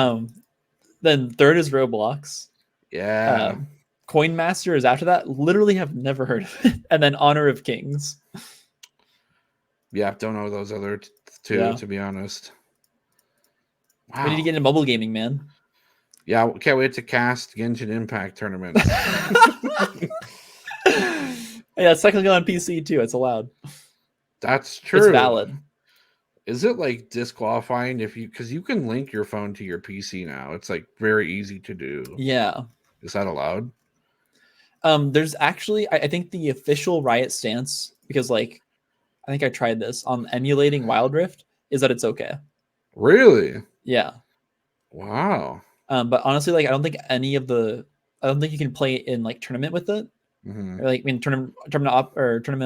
[SPEAKER 2] Then 3rd is Roblox.
[SPEAKER 1] Yeah.
[SPEAKER 2] Coin Master is after that. Literally have never heard of it. And then Honor of Kings.
[SPEAKER 1] Yeah, don't know those other two,
[SPEAKER 2] Yeah.
[SPEAKER 1] to be honest. Wow.
[SPEAKER 2] We need to get into mobile gaming, man.
[SPEAKER 1] Yeah, can't wait to cast Genshin Impact tournaments.
[SPEAKER 2] Yeah, it's technically on PC too. It's allowed.
[SPEAKER 1] That's true.
[SPEAKER 2] It's valid.
[SPEAKER 1] Is it like disqualifying if you because you can link your phone to your PC now? It's like very easy to do.
[SPEAKER 2] Yeah.
[SPEAKER 1] Is that allowed?
[SPEAKER 2] There's actually I think the official Riot stance, because like I think I tried this on emulating Wild Rift, is that it's okay.
[SPEAKER 1] Really?
[SPEAKER 2] Yeah.
[SPEAKER 1] Wow.
[SPEAKER 2] But honestly, like I don't think you can play in like tournament with it.
[SPEAKER 1] Mm-hmm.
[SPEAKER 2] Or like I mean tournament,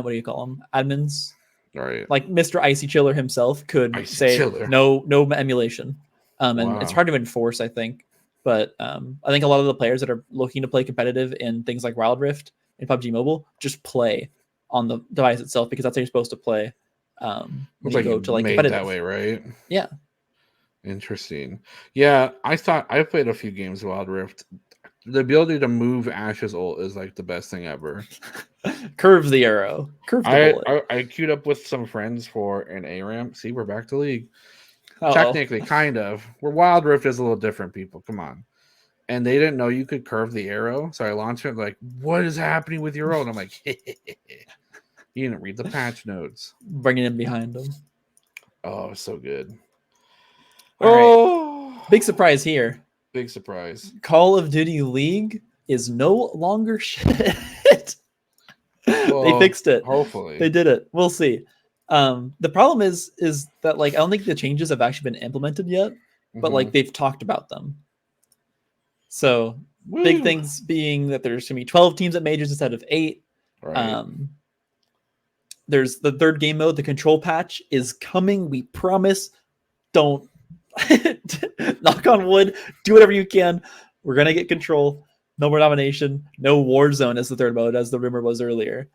[SPEAKER 2] what do you call them? Admins.
[SPEAKER 1] Right.
[SPEAKER 2] Like Mr. Icy Chiller himself could
[SPEAKER 1] Icy
[SPEAKER 2] say
[SPEAKER 1] Chiller.
[SPEAKER 2] no emulation. And it's
[SPEAKER 1] Wow.
[SPEAKER 2] hard to enforce, I think. But I think a lot of the players that are looking to play competitive in things like Wild Rift and PUBG Mobile just play on the device itself because that's how you're supposed to play when
[SPEAKER 1] It's
[SPEAKER 2] you
[SPEAKER 1] like
[SPEAKER 2] go to like
[SPEAKER 1] made
[SPEAKER 2] competitive.
[SPEAKER 1] that way, right?
[SPEAKER 2] Yeah.
[SPEAKER 1] Interesting. Yeah, I played a few games of Wild Rift. The ability to move Ash's ult is like the best thing ever.
[SPEAKER 2] Curve the arrow. Curve the bullet.
[SPEAKER 1] I queued up with some friends for an A ramp. See, we're back to League.
[SPEAKER 2] Uh-oh.
[SPEAKER 1] Technically, kind of. Where Wild Rift is a little different, people. Come on. And they didn't know you could curve the arrow. So I launched it like, what is happening with your ult? And I'm like, you didn't read the patch notes.
[SPEAKER 2] Bringing him behind him.
[SPEAKER 1] Oh, so good.
[SPEAKER 2] All right. Big surprise here.
[SPEAKER 1] Big surprise.
[SPEAKER 2] Call of Duty League is no longer shit.
[SPEAKER 1] Well,
[SPEAKER 2] they fixed it.
[SPEAKER 1] Hopefully.
[SPEAKER 2] They did it. We'll see. The problem is that like I don't think the changes have actually been implemented yet, but like they've talked about them. So big things being that there's gonna be 12 teams at majors instead of 8.
[SPEAKER 1] Right.
[SPEAKER 2] There's the 3rd game mode. The control patch is coming. We promise. Don't knock on wood. Do whatever you can. We're gonna get control. No more domination. No Warzone as the 3rd mode, as the rumor was earlier.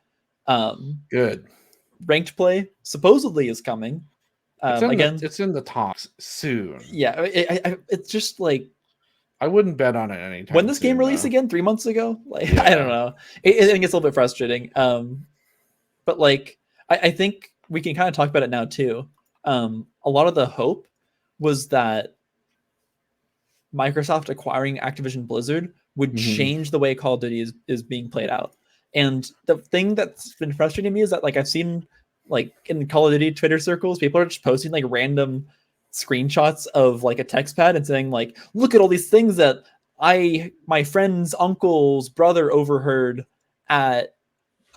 [SPEAKER 1] Good.
[SPEAKER 2] Ranked play supposedly is coming.
[SPEAKER 1] It's in the talks soon.
[SPEAKER 2] Yeah, it's just like
[SPEAKER 1] I wouldn't bet on it anytime.
[SPEAKER 2] When this game released again 3 months ago, like I don't know. I think it's a little bit frustrating. But like I think we can kind of talk about it now too. A lot of the hope was that Microsoft acquiring Activision Blizzard would change the way Call of Duty is being played out. And the thing that's been frustrating me is that like I've seen like in Call of Duty Twitter circles, people are just posting like random screenshots of like a text pad and saying like, look at all these things that my friend's uncle's brother overheard at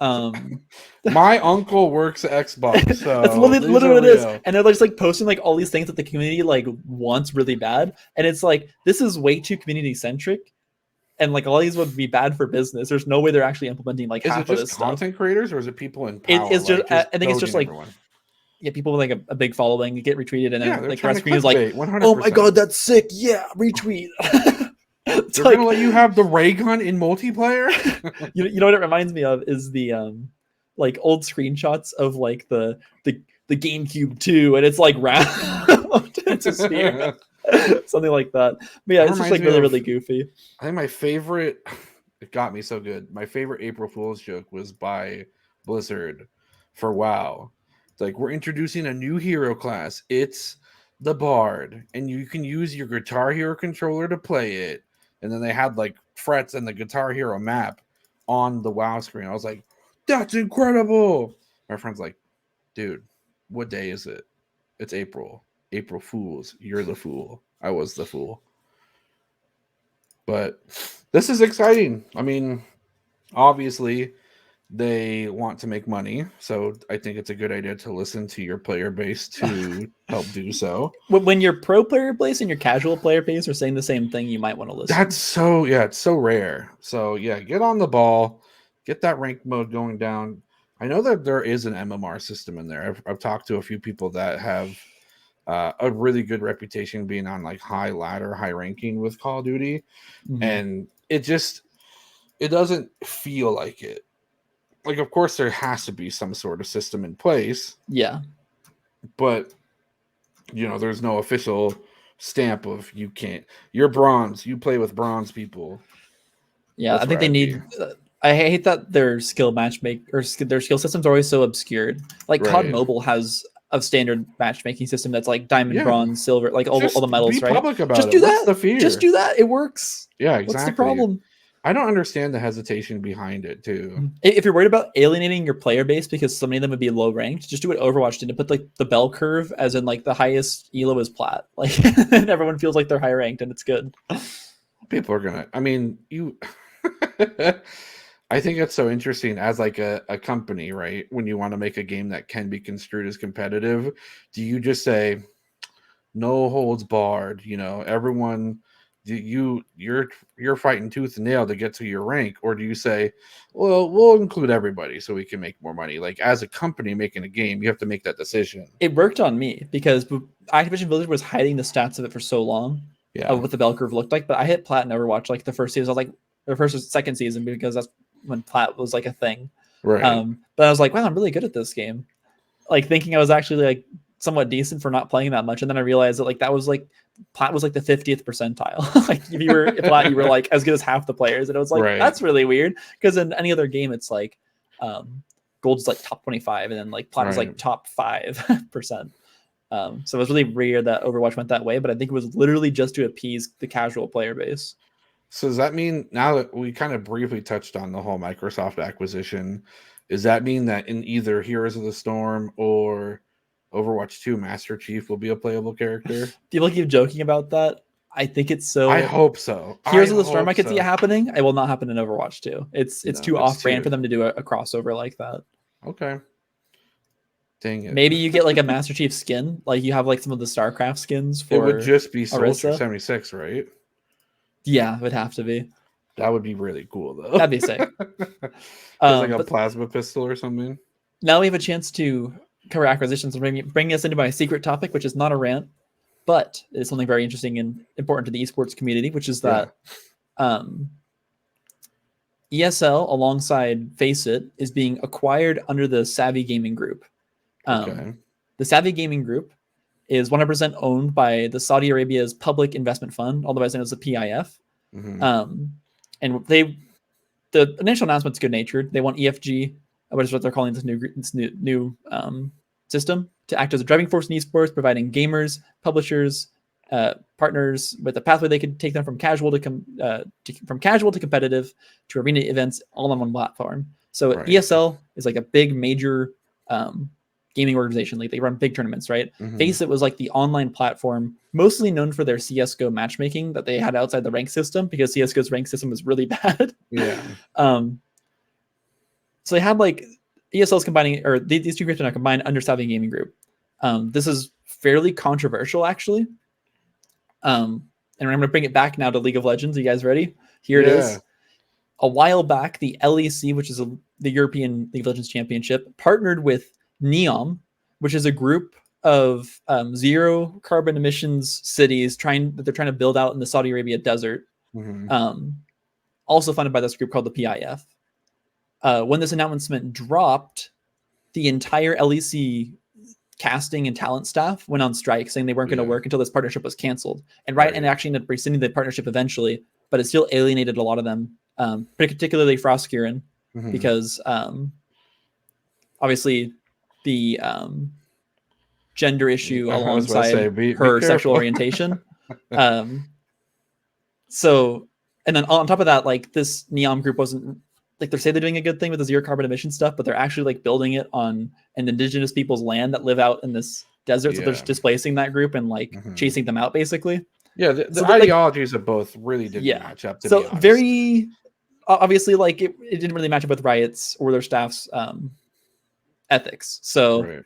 [SPEAKER 1] My uncle works at Xbox, so
[SPEAKER 2] That's literally,
[SPEAKER 1] these
[SPEAKER 2] literally
[SPEAKER 1] are
[SPEAKER 2] what it is.
[SPEAKER 1] real.
[SPEAKER 2] And they're just like posting like all these things that the community like wants really bad. And it's like, this is way too community centric. And like all these would be bad for business. There's no way they're actually implementing like
[SPEAKER 1] Is it
[SPEAKER 2] half of
[SPEAKER 1] just
[SPEAKER 2] this stuff.
[SPEAKER 1] content creators, or is it people in
[SPEAKER 2] It,
[SPEAKER 1] power,
[SPEAKER 2] it's just,
[SPEAKER 1] like
[SPEAKER 2] I
[SPEAKER 1] just
[SPEAKER 2] think it's just
[SPEAKER 1] goading
[SPEAKER 2] like,
[SPEAKER 1] everyone?
[SPEAKER 2] yeah, people with like a big following get retweeted, and
[SPEAKER 1] Yeah,
[SPEAKER 2] then
[SPEAKER 1] they're
[SPEAKER 2] like the
[SPEAKER 1] trying
[SPEAKER 2] rest
[SPEAKER 1] to
[SPEAKER 2] of the community is like,
[SPEAKER 1] clickbait,
[SPEAKER 2] oh my
[SPEAKER 1] 100%.
[SPEAKER 2] god, that's sick. Yeah, retweet. It's
[SPEAKER 1] They're
[SPEAKER 2] like,
[SPEAKER 1] gonna let you have the ray gun in multiplayer.
[SPEAKER 2] you know what it reminds me of is the like old screenshots of like the GameCube 2, and it's like round. It's a sphere. Something like that. But yeah,
[SPEAKER 1] That
[SPEAKER 2] it's just
[SPEAKER 1] reminds
[SPEAKER 2] like
[SPEAKER 1] me
[SPEAKER 2] really,
[SPEAKER 1] of,
[SPEAKER 2] really goofy.
[SPEAKER 1] I think my favorite. It got me so good. My favorite April Fool's joke was by Blizzard for WoW. It's like, we're introducing a new hero class. It's the Bard, and you can use your Guitar Hero controller to play it. And then they had like frets and the Guitar Hero map on the WoW screen. I was like, that's incredible. My friend's like, dude, what day is it? It's April. April Fools. You're the fool. I was the fool. But this is exciting. I mean, obviously, they want to make money, so I think it's a good idea to listen to your player base to help do so.
[SPEAKER 2] When your pro player base and your casual player base are saying the same thing, you might want to listen.
[SPEAKER 1] That's so, yeah, it's so rare. So yeah, get on the ball, get that rank mode going down. I know that there is an MMR system in there. I've talked to a few people that have a really good reputation being on like high ladder, high ranking with Call of Duty, and it doesn't feel like it. Like, of course, there has to be some sort of system in place,
[SPEAKER 2] Yeah.
[SPEAKER 1] but there's no official stamp of you can't. You're bronze. You play with bronze people.
[SPEAKER 2] Yeah,
[SPEAKER 1] That's
[SPEAKER 2] I think
[SPEAKER 1] where
[SPEAKER 2] they
[SPEAKER 1] I'd be.
[SPEAKER 2] need. I hate that their skill matchmake or their skill systems are always so obscured. Like COD
[SPEAKER 1] Right.
[SPEAKER 2] Mobile has a standard matchmaking system that's like diamond,
[SPEAKER 1] Yeah.
[SPEAKER 2] bronze, silver, like all the
[SPEAKER 1] Just be
[SPEAKER 2] medals, right?
[SPEAKER 1] public about
[SPEAKER 2] Just
[SPEAKER 1] it.
[SPEAKER 2] do
[SPEAKER 1] What's
[SPEAKER 2] that.
[SPEAKER 1] the fear?
[SPEAKER 2] Just do that. It works.
[SPEAKER 1] Yeah,
[SPEAKER 2] What's the
[SPEAKER 1] exactly.
[SPEAKER 2] problem?
[SPEAKER 1] I don't understand the hesitation behind it too.
[SPEAKER 2] If you're worried about alienating your player base because so many of them would be low ranked, just do what Overwatch did and put like the bell curve, as in like the highest elo is plat, like and everyone feels like they're high ranked and it's good.
[SPEAKER 1] People are gonna. I mean, you. I think it's so interesting as like a company, right? When you want to make a game that can be construed as competitive, do you just say no holds barred? Everyone, you're fighting tooth and nail to get to your rank, or do you say, well, we'll include everybody so we can make more money? Like, as a company making a game, you have to make that decision.
[SPEAKER 2] It worked on me because Activision Blizzard was hiding the stats of it for so long
[SPEAKER 1] Yeah,
[SPEAKER 2] of what the bell curve looked like. But I hit plat in Overwatch like the first season. I was like the first or second season because that's when plat was like a thing.
[SPEAKER 1] right.
[SPEAKER 2] But I was like, wow, I'm really good at this game. Like thinking I was actually like somewhat decent for not playing that much, and then I realized that like that was like plat was like the 50th percentile. Like if you were plat, you were like as good as half the players, and it was like
[SPEAKER 1] Right.
[SPEAKER 2] that's really weird because in any other game it's like gold is like top 25, and then like plat is like
[SPEAKER 1] Right.
[SPEAKER 2] top 5%. So it was really weird that Overwatch went that way, but I think it was literally just to appease the casual player base.
[SPEAKER 1] So does that mean, now that we kind of briefly touched on the whole Microsoft acquisition, does that mean that in either Heroes of the Storm or Overwatch 2, Master Chief will be a playable character?
[SPEAKER 2] People keep joking about that. I think it's so.
[SPEAKER 1] I hope so.
[SPEAKER 2] Heroes of the Storm, I could see it happening. It will not happen in Overwatch 2. It's
[SPEAKER 1] No,
[SPEAKER 2] too
[SPEAKER 1] it's
[SPEAKER 2] off-brand
[SPEAKER 1] too.
[SPEAKER 2] for them to do a crossover like that.
[SPEAKER 1] Okay. Dang it.
[SPEAKER 2] Maybe you get like a Master Chief skin, like you have like some of the Starcraft skins for.
[SPEAKER 1] It would just be Soldier
[SPEAKER 2] Orisa.
[SPEAKER 1] 76, right?
[SPEAKER 2] Yeah, it would have to be.
[SPEAKER 1] That would be really cool, though.
[SPEAKER 2] That'd be sick.
[SPEAKER 1] Like a plasma pistol or something.
[SPEAKER 2] Now we have a chance to cover acquisitions and bring us into my secret topic, which is not a rant, but it's something very interesting and important to the esports community, which is that ESL alongside Face It is being acquired under the Savvy Gaming Group.
[SPEAKER 1] Okay.
[SPEAKER 2] The Savvy Gaming Group is 100% owned by the Saudi Arabia's Public Investment Fund, otherwise known as the PIF.
[SPEAKER 1] Mm-hmm.
[SPEAKER 2] And the initial announcement's good natured. They want EFG, which is what they're calling this new system, to act as a driving force in esports, providing gamers, publishers, partners with a pathway they could take them from casual to competitive to arena events all on one platform. So
[SPEAKER 1] Right.
[SPEAKER 2] ESL is like a big major gaming organization. Like they run big tournaments, right?
[SPEAKER 1] Mm-hmm.
[SPEAKER 2] Face It was like the online platform, mostly known for their CS:GO matchmaking that they had outside the rank system because CS:GO's rank system was really bad.
[SPEAKER 1] Yeah.
[SPEAKER 2] So they had like ESL's combining, or these two groups are now combined under Savvy Gaming Group. This is fairly controversial, actually. And I'm going to bring it back now to League of Legends. Are you guys ready? Here it is. A while back, the LEC, which is the European League of Legends Championship, partnered with NEOM, which is a group of zero carbon emissions cities that they're trying to build out in the Saudi Arabia desert. Also funded by this group called the PIF. When this announcement dropped, the entire LEC casting and talent staff went on strike, saying they weren't going to work until this partnership was canceled. And and actually ended up rescinding the partnership eventually, but it still alienated a lot of them, particularly Frostkirin, because obviously the gender issue alongside her sexual orientation. So, and then on top of that, like this NEOM group wasn't like, they say they're doing a good thing with the zero carbon emission stuff, but they're actually like building it on an indigenous people's land that live out in this desert. So they're just displacing that group and like chasing them out, basically.
[SPEAKER 1] Yeah, the ideologies of both really didn't match up. To be honest.
[SPEAKER 2] Very obviously, like it didn't really match up with Riot's or their staff's ethics. So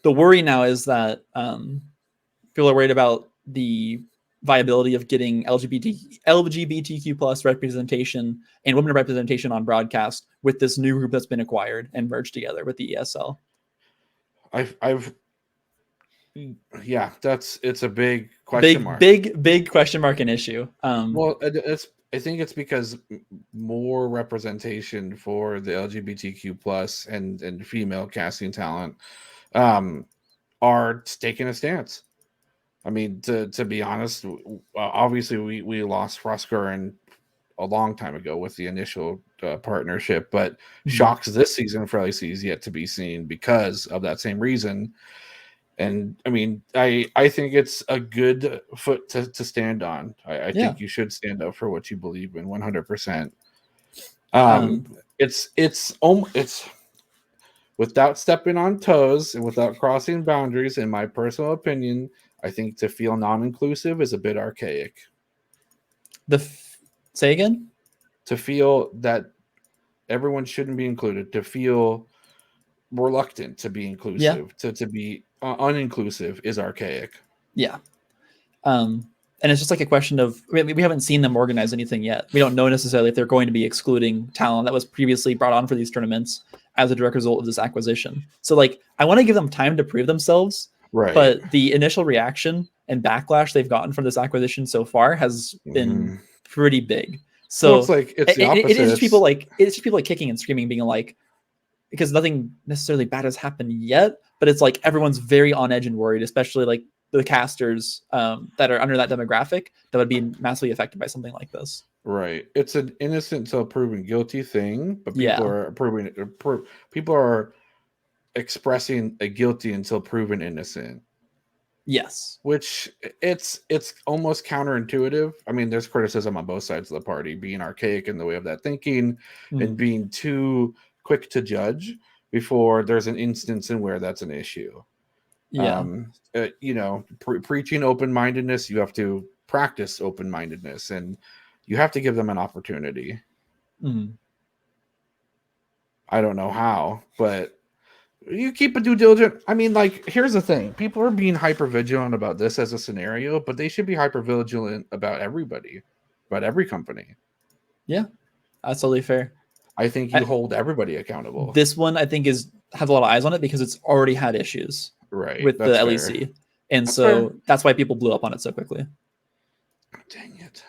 [SPEAKER 2] the worry now is that people are worried about the viability of getting LGBTQ plus representation and women representation on broadcast with this new group that's been acquired and merged together with the ESL.
[SPEAKER 1] It's a big question mark.
[SPEAKER 2] Big question mark and issue.
[SPEAKER 1] Well, I think it's because more representation for the LGBTQ plus and female casting talent are taking a stance. I mean, to be honest, obviously we lost Frostkirin a long time ago with the initial partnership, but shocks this season for LEC is yet to be seen because of that same reason. And I mean, I think it's a good foot to stand on. I think you should stand up for what you believe in 100%. It's without stepping on toes and without crossing boundaries, in my personal opinion, I think to feel non-inclusive is a bit archaic.
[SPEAKER 2] Say again?
[SPEAKER 1] To feel that everyone shouldn't be included, to feel reluctant to be inclusive, to be uninclusive is archaic.
[SPEAKER 2] Yeah. And it's just like a question of, we haven't seen them organize anything yet. We don't know necessarily if they're going to be excluding talent that was previously brought on for these tournaments as a direct result of this acquisition. So like, I want to give them time to prove themselves.
[SPEAKER 1] Right.
[SPEAKER 2] But the initial reaction and backlash they've gotten from this acquisition so far has been pretty big. So
[SPEAKER 1] it's like it's the opposite.
[SPEAKER 2] It's just people like kicking and screaming, being like, because nothing necessarily bad has happened yet, but it's like everyone's very on edge and worried, especially like the casters that are under that demographic that would be massively affected by something like this.
[SPEAKER 1] Right. It's an innocent until proven guilty thing, but people are proving it. People are expressing a guilty until proven innocent.
[SPEAKER 2] Yes.
[SPEAKER 1] Which it's almost counterintuitive. I mean, there's criticism on both sides of the party, being archaic in the way of that thinking and being too quick to judge before there's an instance in where that's an issue.
[SPEAKER 2] Yeah.
[SPEAKER 1] Preaching open-mindedness, you have to practice open-mindedness, and you have to give them an opportunity. I don't know how, but you keep a due diligent. I mean, like, here's the thing. People are being hyper vigilant about this as a scenario, but they should be hyper vigilant about everybody, about every company.
[SPEAKER 2] Yeah, that's totally fair.
[SPEAKER 1] I think you hold everybody accountable.
[SPEAKER 2] This one, I think, has a lot of eyes on it because it's already had issues with the LEC. And that's why people blew up on it so quickly.
[SPEAKER 1] Dang it.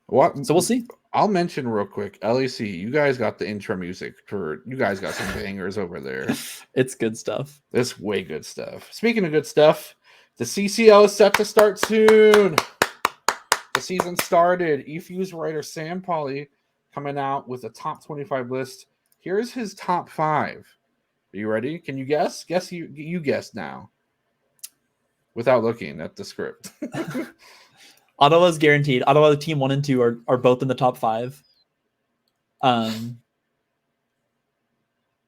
[SPEAKER 1] What?
[SPEAKER 2] So we'll see.
[SPEAKER 1] I'll mention real quick, LEC, you guys got the intro music you guys got some bangers over there.
[SPEAKER 2] It's good stuff.
[SPEAKER 1] It's way good stuff. Speaking of good stuff, the CCL is set to start soon. The season started. eFuse writer Sam Pauly coming out with a top 25 list. Here's his top 5. Are you ready? Can you guess? You guess now. Without looking at the script.
[SPEAKER 2] Ottawa's guaranteed. Ottawa, the team 1 and 2 are both in the top 5.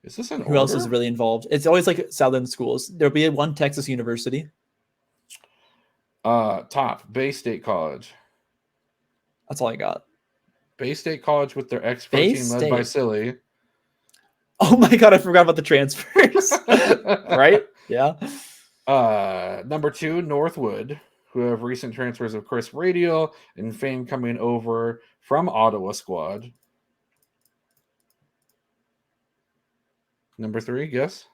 [SPEAKER 1] Is this an
[SPEAKER 2] Who else is really involved? It's always like Southern schools. There'll be one Texas University.
[SPEAKER 1] Top Bay State College.
[SPEAKER 2] That's all I got.
[SPEAKER 1] Bay State College with their expert team led by Silly.
[SPEAKER 2] Oh my god, I forgot about the transfers. Right? Yeah.
[SPEAKER 1] Number 2, Northwood, who have recent transfers of Chris Radial and Fame coming over from Ottawa squad. Number 3, guess.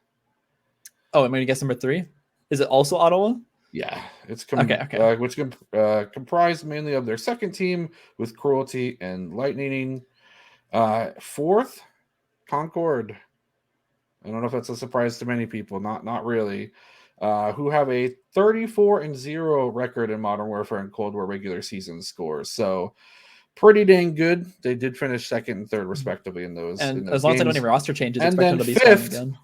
[SPEAKER 2] Oh, I'm gonna guess number 3. Is it also Ottawa?
[SPEAKER 1] Yeah, it's
[SPEAKER 2] Okay.
[SPEAKER 1] which comprised mainly of their second team with Cruelty and Lightning. 4th, Concord. I don't know if that's a surprise to many people. Not really. Who have a 34-0 record in Modern Warfare and Cold War regular season scores. So pretty dang good. They did finish second and third respectively in those
[SPEAKER 2] And
[SPEAKER 1] games.
[SPEAKER 2] as long as I don't any roster changes,
[SPEAKER 1] And
[SPEAKER 2] expect
[SPEAKER 1] then
[SPEAKER 2] them to be strong
[SPEAKER 1] 5th,
[SPEAKER 2] again.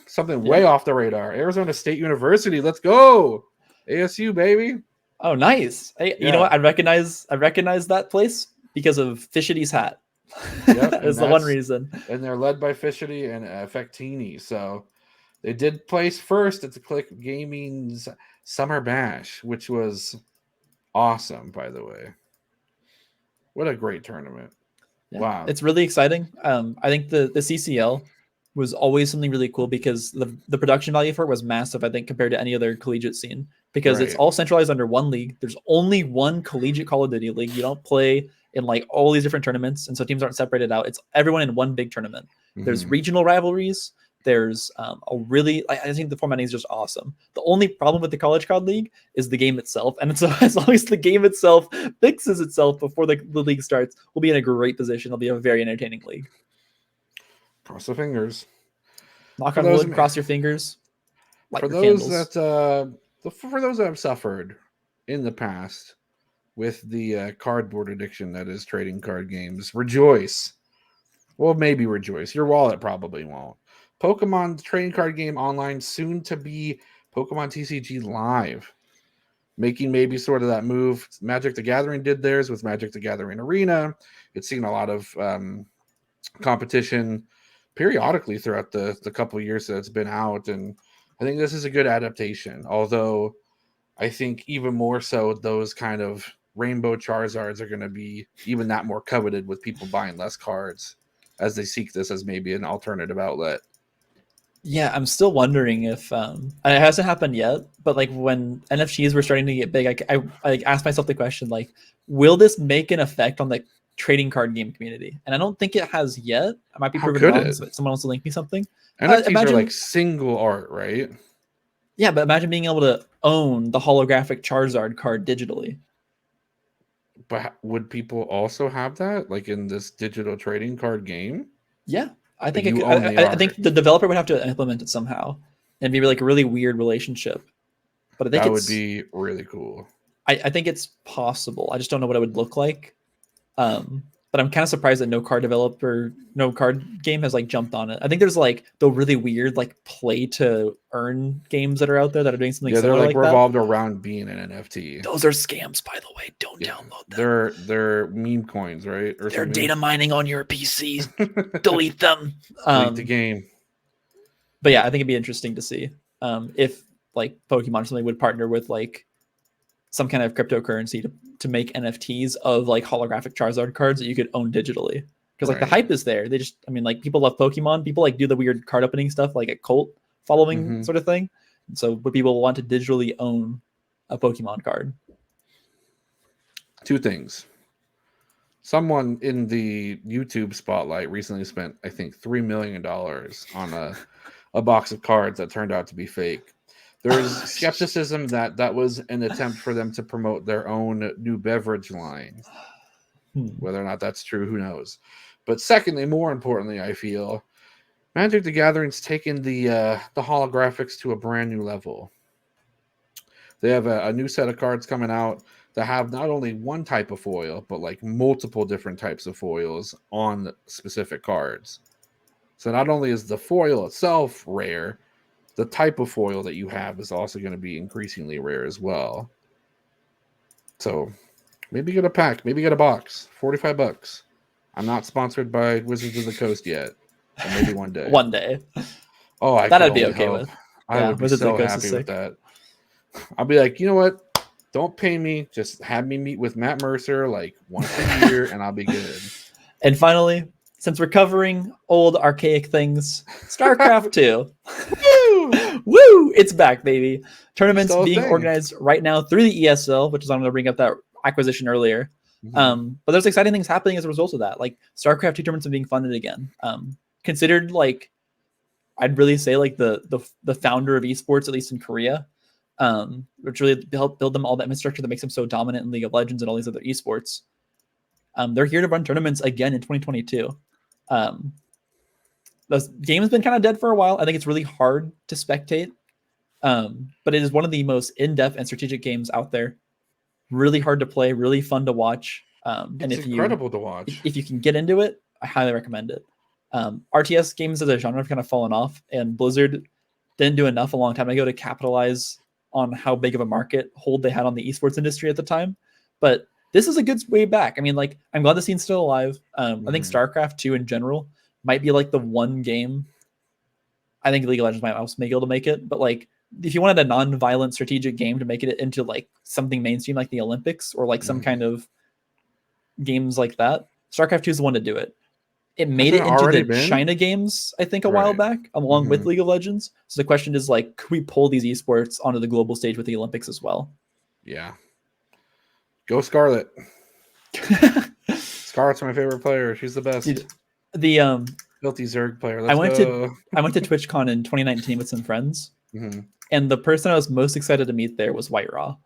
[SPEAKER 1] something way off the radar. Arizona State University. Let's go. ASU, baby.
[SPEAKER 2] Oh, nice. Hey, you know what? I recognize that place because of Fishity's hat.
[SPEAKER 1] Yep,
[SPEAKER 2] That's the one reason.
[SPEAKER 1] And they're led by Fishity and Fectini. So they did place first at the Click Gaming's Summer Bash, which was awesome, by the way. What a great tournament.
[SPEAKER 2] Yeah,
[SPEAKER 1] wow.
[SPEAKER 2] It's really exciting. I think the CCL was always something really cool because the production value for it was massive, I think, compared to any other collegiate scene. Because it's all centralized under one league. There's only one collegiate Call of Duty league. You don't play in like all these different tournaments, and so teams aren't separated out. It's everyone in one big tournament. There's regional rivalries. There's I think the formatting is just awesome. The only problem with the College COD League is the game itself, and so as long as the game itself fixes itself before the league starts, we'll be in a great position. It'll be a very entertaining league.
[SPEAKER 1] Cross the fingers.
[SPEAKER 2] Knock on wood. Cross your fingers.
[SPEAKER 1] For those that have suffered in the past with the cardboard addiction that is trading card games, rejoice. Well, maybe rejoice. Your wallet probably won't. Pokemon trading card game online, soon to be Pokemon TCG Live, making maybe sort of that move. Magic the Gathering did theirs with Magic the Gathering Arena. It's seen a lot of competition periodically throughout the couple of years that it's been out, and I think this is a good adaptation. Although I think even more so, those kind of Rainbow Charizards are going to be even that more coveted with people buying less cards as they seek this as maybe an alternative outlet.
[SPEAKER 2] Yeah, I'm still wondering if it hasn't happened yet, but like when NFTs were starting to get big, I asked myself the question, like, will this make an effect on the trading card game community? And I don't think it has yet. I might be proven wrong. So someone wants to link me something.
[SPEAKER 1] NFTs are like single art, right?
[SPEAKER 2] Yeah, but imagine being able to own the holographic Charizard card digitally.
[SPEAKER 1] But would people also have that, like in this digital trading card game?
[SPEAKER 2] Yeah, I think I think the developer would have to implement it somehow, and be like a really weird relationship. But I think
[SPEAKER 1] that would be really cool.
[SPEAKER 2] I think it's possible. I just don't know what it would look like. But I'm kind of surprised that no card game has like jumped on it. I think there's like the really weird like play to earn games that are out there that are doing something.
[SPEAKER 1] Yeah, they're like revolved
[SPEAKER 2] that.
[SPEAKER 1] around being an NFT.
[SPEAKER 2] Those are scams, by the way. Don't download them.
[SPEAKER 1] They're meme coins, right?
[SPEAKER 2] Or they're data mining on your PC. Delete them.
[SPEAKER 1] Delete the game.
[SPEAKER 2] But yeah, I think it'd be interesting to see if like Pokemon or something would partner with like some kind of cryptocurrency to make NFTs of like holographic Charizard cards that you could own digitally. Because like the hype is there. They just, I mean, like people love Pokemon. People like do the weird card opening stuff, like a cult following sort of thing. And so would people want to digitally own a Pokemon card?
[SPEAKER 1] Two things. Someone in the YouTube spotlight recently spent, I think, $3 million on a box of cards that turned out to be fake. There's skepticism that was an attempt for them to promote their own new beverage line. Whether or not that's true, who knows? But secondly, more importantly, I feel Magic the Gathering's taken the holographics to a brand new level. They have a new set of cards coming out that have not only one type of foil, but like multiple different types of foils on specific cards. So not only is the foil itself rare, the type of foil that you have is also going to be increasingly rare as well. So maybe get a pack, maybe get a box, $45. I'm not sponsored by Wizards of the Coast yet, but maybe one day.
[SPEAKER 2] One day.
[SPEAKER 1] Oh,
[SPEAKER 2] I'd be okay with.
[SPEAKER 1] I would be so happy with that. I'll be like, you know what? Don't pay me. Just have me meet with Matt Mercer like once a year, and I'll be good.
[SPEAKER 2] And finally, since we're covering old archaic things, Starcraft 2.
[SPEAKER 1] Woo!
[SPEAKER 2] Woo! It's back, baby. Tournaments
[SPEAKER 1] Still a
[SPEAKER 2] being
[SPEAKER 1] thing.
[SPEAKER 2] organized right now through the ESL, which is I'm going to bring up that acquisition earlier. But there's exciting things happening as a result of that. Like Starcraft 2 tournaments are being funded again. Considered like, I'd really say like the founder of esports, at least in Korea, which really helped build them all that infrastructure that makes them so dominant in League of Legends and all these other esports. They're here to run tournaments again in 2022. The game has been kind of dead for a while. I think it's really hard to spectate, but it is one of the most in-depth and strategic games out there. Really hard to play, really fun to watch. And
[SPEAKER 1] It's incredible to watch.
[SPEAKER 2] If you can get into it, I highly recommend it. RTS games as a genre have kind of fallen off, and Blizzard didn't do enough a long time ago to capitalize on how big of a market hold they had on the esports industry at the time. But this is a good way back. I mean, like, I'm glad the scene's still alive. I think StarCraft 2 in general might be like the one game. I think League of Legends might also be able to make it, but like, if you wanted a non-violent strategic game to make it into like something mainstream like the Olympics or like some kind of games like that, StarCraft 2 is the one to do it. It made it into the China games, I think, a while back, along with League of Legends. So the question is like, could we pull these esports onto the global stage with the Olympics as well?
[SPEAKER 1] Yeah. Go Scarlet. Scarlet's my favorite player. She's the best.
[SPEAKER 2] Dude, the
[SPEAKER 1] Filthy Zerg player.
[SPEAKER 2] I went to TwitchCon in 2019 with some friends, and the person I was most excited to meet there was White Raw.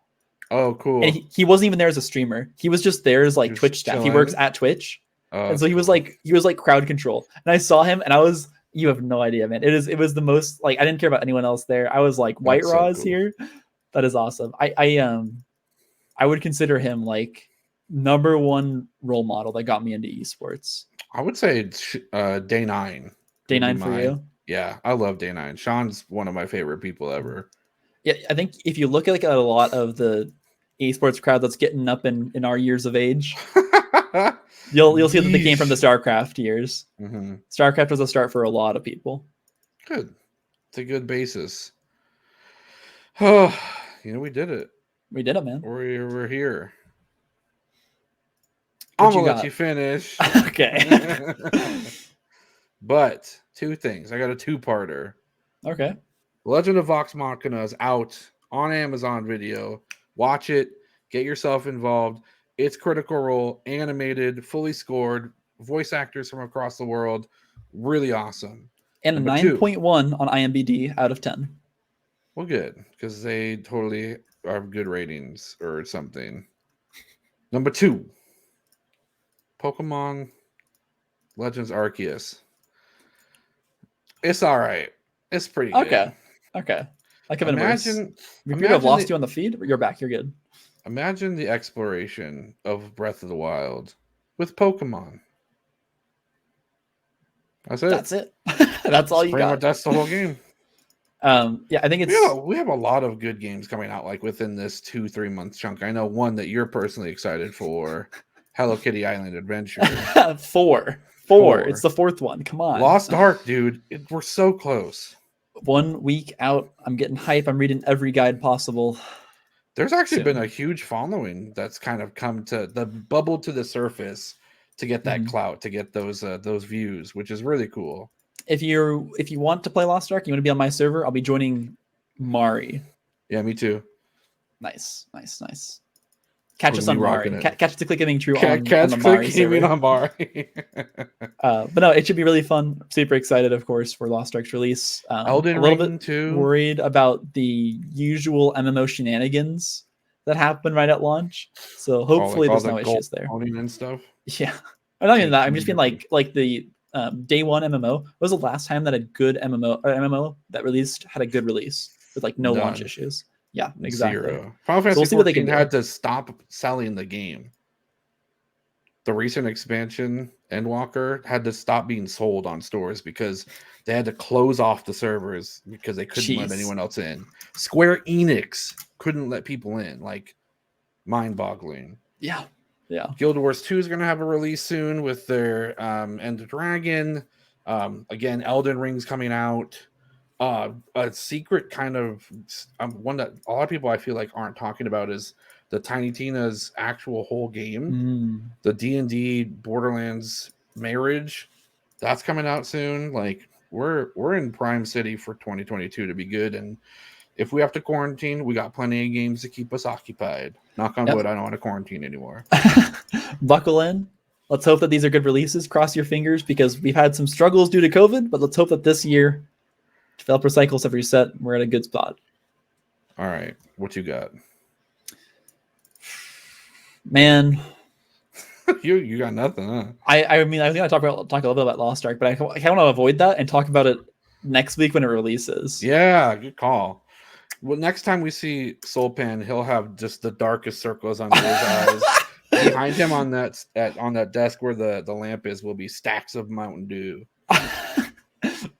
[SPEAKER 1] Oh, cool.
[SPEAKER 2] And he wasn't even there as a streamer. He was just there as like Twitch staff. He works at Twitch. And so he was like crowd control. And I saw him and you have no idea, man. It was the most, like, I didn't care about anyone else there. I was like, White Raw is here. That is awesome. I would consider him like number one role model that got me into esports.
[SPEAKER 1] I would say it's Day 9.
[SPEAKER 2] Day 9 for you?
[SPEAKER 1] Yeah, I love Day 9. Sean's one of my favorite people ever.
[SPEAKER 2] Yeah, I think if you look at like a lot of the esports crowd that's getting up in our years of age, you'll see that they came from the StarCraft years. StarCraft was a start for a lot of people.
[SPEAKER 1] Good. It's a good basis. Oh, we did it.
[SPEAKER 2] We did it, man.
[SPEAKER 1] We're here.
[SPEAKER 2] What
[SPEAKER 1] I'm going to let you finish.
[SPEAKER 2] Okay.
[SPEAKER 1] But 2 things. I got a 2-parter.
[SPEAKER 2] Okay.
[SPEAKER 1] Legend of Vox Machina is out on Amazon Video. Watch it. Get yourself involved. It's Critical Role, animated, fully scored, voice actors from across the world. Really awesome.
[SPEAKER 2] And a 9.1 on IMDb out of 10.
[SPEAKER 1] Well, good, because they totally are good ratings or something. Number 2, Pokemon Legends Arceus. It's all right. It's pretty good.
[SPEAKER 2] Okay. I can imagine. We could have lost you on the feed, but you're back. You're good.
[SPEAKER 1] Imagine the exploration of Breath of the Wild with Pokemon. That's it.
[SPEAKER 2] That's all you got.
[SPEAKER 1] That's the whole game.
[SPEAKER 2] Yeah, I think it's.
[SPEAKER 1] We have a lot of good games coming out like within this 2-3 month chunk. I know one that you're personally excited for, Hello Kitty Island Adventure.
[SPEAKER 2] 4. It's the 4th one. Come on.
[SPEAKER 1] Lost Ark, dude. We're so close.
[SPEAKER 2] 1 week out. I'm getting hype. I'm reading every guide possible.
[SPEAKER 1] There's actually been a huge following that's kind of come to the bubble to the surface to get that clout, to get those views, which is really cool.
[SPEAKER 2] If you want to play Lost Ark, you want to be on my server, I'll be joining Mari.
[SPEAKER 1] Yeah, me too.
[SPEAKER 2] Nice. Catch us on Mari. Catch the click gaming true on the Mari server.
[SPEAKER 1] On Mari.
[SPEAKER 2] But no, it should be really fun. Super excited, of course, for Lost Ark's release.
[SPEAKER 1] Elden Ring too.
[SPEAKER 2] Worried about the usual MMO shenanigans that happen right at launch. So hopefully there's no issues there.
[SPEAKER 1] And stuff.
[SPEAKER 2] Yeah, I'm not even that. I'm just being like the day 1 MMO. When was the last time that a good MMO that released had a good release with like no launch issues? Yeah, exactly.
[SPEAKER 1] 0. Final Fantasy 14 had to stop selling the game. The recent expansion, Endwalker, had to stop being sold on stores because they had to close off the servers because they couldn't let anyone else in. Square Enix couldn't let people in. Like, mind-boggling.
[SPEAKER 2] Yeah.
[SPEAKER 1] Guild Wars 2 is going to have a release soon with their End Dragon. Again, Elden Ring's coming out. A secret kind of one that a lot of people I feel like aren't talking about is the Tiny Tina's actual whole game, the D&D Borderlands marriage That's coming out soon. Like we're in prime city for 2022 to be good, and if we have to quarantine, we got plenty of games to keep us occupied. Knock on wood, I don't want to quarantine anymore.
[SPEAKER 2] Buckle in. Let's hope that these are good releases. Cross your fingers, because we've had some struggles due to COVID, but let's hope that this year developer cycles have reset. We're at a good spot.
[SPEAKER 1] All right, what you got?
[SPEAKER 2] Man,
[SPEAKER 1] you got nothing, huh?
[SPEAKER 2] I mean, I think I talk a little bit about Lost Ark, but I want to avoid that and talk about it next week when it releases.
[SPEAKER 1] Yeah, good call. Well, next time we see Soulpan, he'll have just the darkest circles under his eyes. Behind him on that desk where the lamp is will be stacks of Mountain Dew.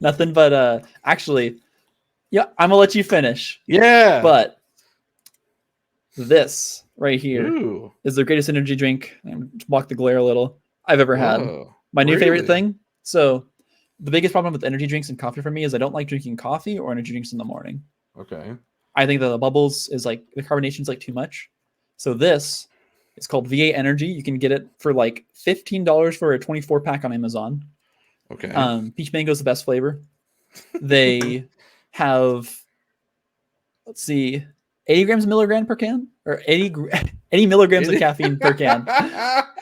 [SPEAKER 2] Nothing but actually, yeah, I'm gonna let you finish.
[SPEAKER 1] Yeah.
[SPEAKER 2] But this right here
[SPEAKER 1] Ooh.
[SPEAKER 2] is the greatest energy drink, block the glare a little, I've ever had. My new favorite thing. So the biggest problem with energy drinks and coffee for me is I don't like drinking coffee or energy drinks in the morning.
[SPEAKER 1] Okay.
[SPEAKER 2] I think that the bubbles is like, the carbonation is like too much. So this is called V8 Energy. You can get it for like $15 for a 24 pack on Amazon.
[SPEAKER 1] Okay.
[SPEAKER 2] Peach mango is the best flavor. They have, let's see, 80 grams milligram per can, or 80 milligrams of caffeine per can.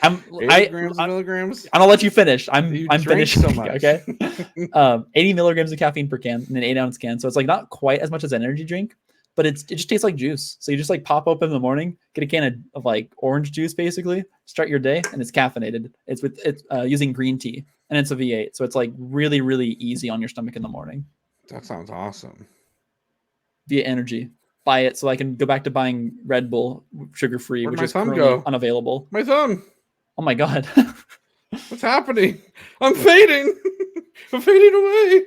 [SPEAKER 1] 80 grams of milligrams.
[SPEAKER 2] I'm gonna let you finish. I'm finishing.
[SPEAKER 1] So much.
[SPEAKER 2] Okay. 80 milligrams of caffeine per can in an 8-ounce can. So it's like not quite as much as an energy drink, but it just tastes like juice. So you just like pop open in the morning, get a can of like orange juice, basically start your day, and it's caffeinated. It's using green tea, and it's a V8. So it's like really, really easy on your stomach in the morning.
[SPEAKER 1] That sounds awesome.
[SPEAKER 2] V8 Energy. Buy it so I can go back to buying Red Bull sugar-free, which is currently unavailable.
[SPEAKER 1] My thumb.
[SPEAKER 2] Oh my God.
[SPEAKER 1] What's happening? I'm fading. I'm fading away.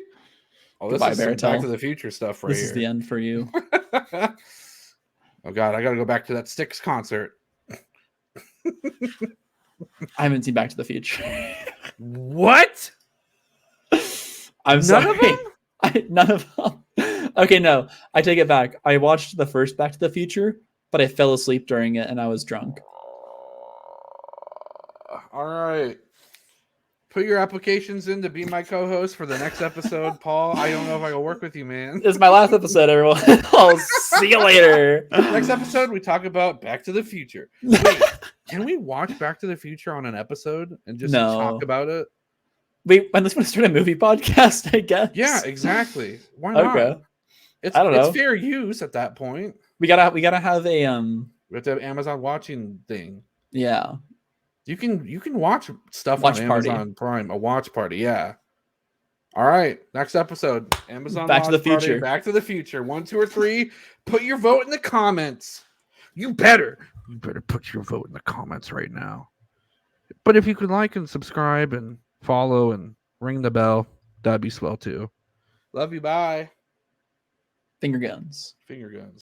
[SPEAKER 1] Oh, this is some Back to the Future stuff right here.
[SPEAKER 2] This is the end for you.
[SPEAKER 1] Oh God, I gotta go back to that Styx concert.
[SPEAKER 2] I haven't seen Back to the Future.
[SPEAKER 1] What?
[SPEAKER 2] I'm sorry. None of them. Okay, no, I take it back. I watched the first Back to the Future, but I fell asleep during it and I was drunk.
[SPEAKER 1] All right. Put your applications in to be my co-host for the next episode, Paul. I don't know if I can work with you, man.
[SPEAKER 2] This is my last episode, everyone. I'll see you later.
[SPEAKER 1] Next episode, we talk about Back to the Future. Wait, can we watch Back to the Future on an episode and just talk about it?
[SPEAKER 2] Wait, when this one start a movie podcast, I guess.
[SPEAKER 1] Yeah, exactly. Why not? Okay.
[SPEAKER 2] I don't know.
[SPEAKER 1] It's fair use at that point.
[SPEAKER 2] We gotta have a
[SPEAKER 1] We have to have Amazon watching thing.
[SPEAKER 2] Yeah.
[SPEAKER 1] You can watch stuff on Amazon Prime. A watch party, yeah. All right, next episode. Amazon
[SPEAKER 2] Back to the Future.
[SPEAKER 1] Back to the Future. 1, 2, or 3. Put your vote in the comments. You better put your vote in the comments right now. But if you could like and subscribe and follow and ring the bell, that'd be swell too. Love you. Bye.
[SPEAKER 2] Finger guns.
[SPEAKER 1] Finger guns.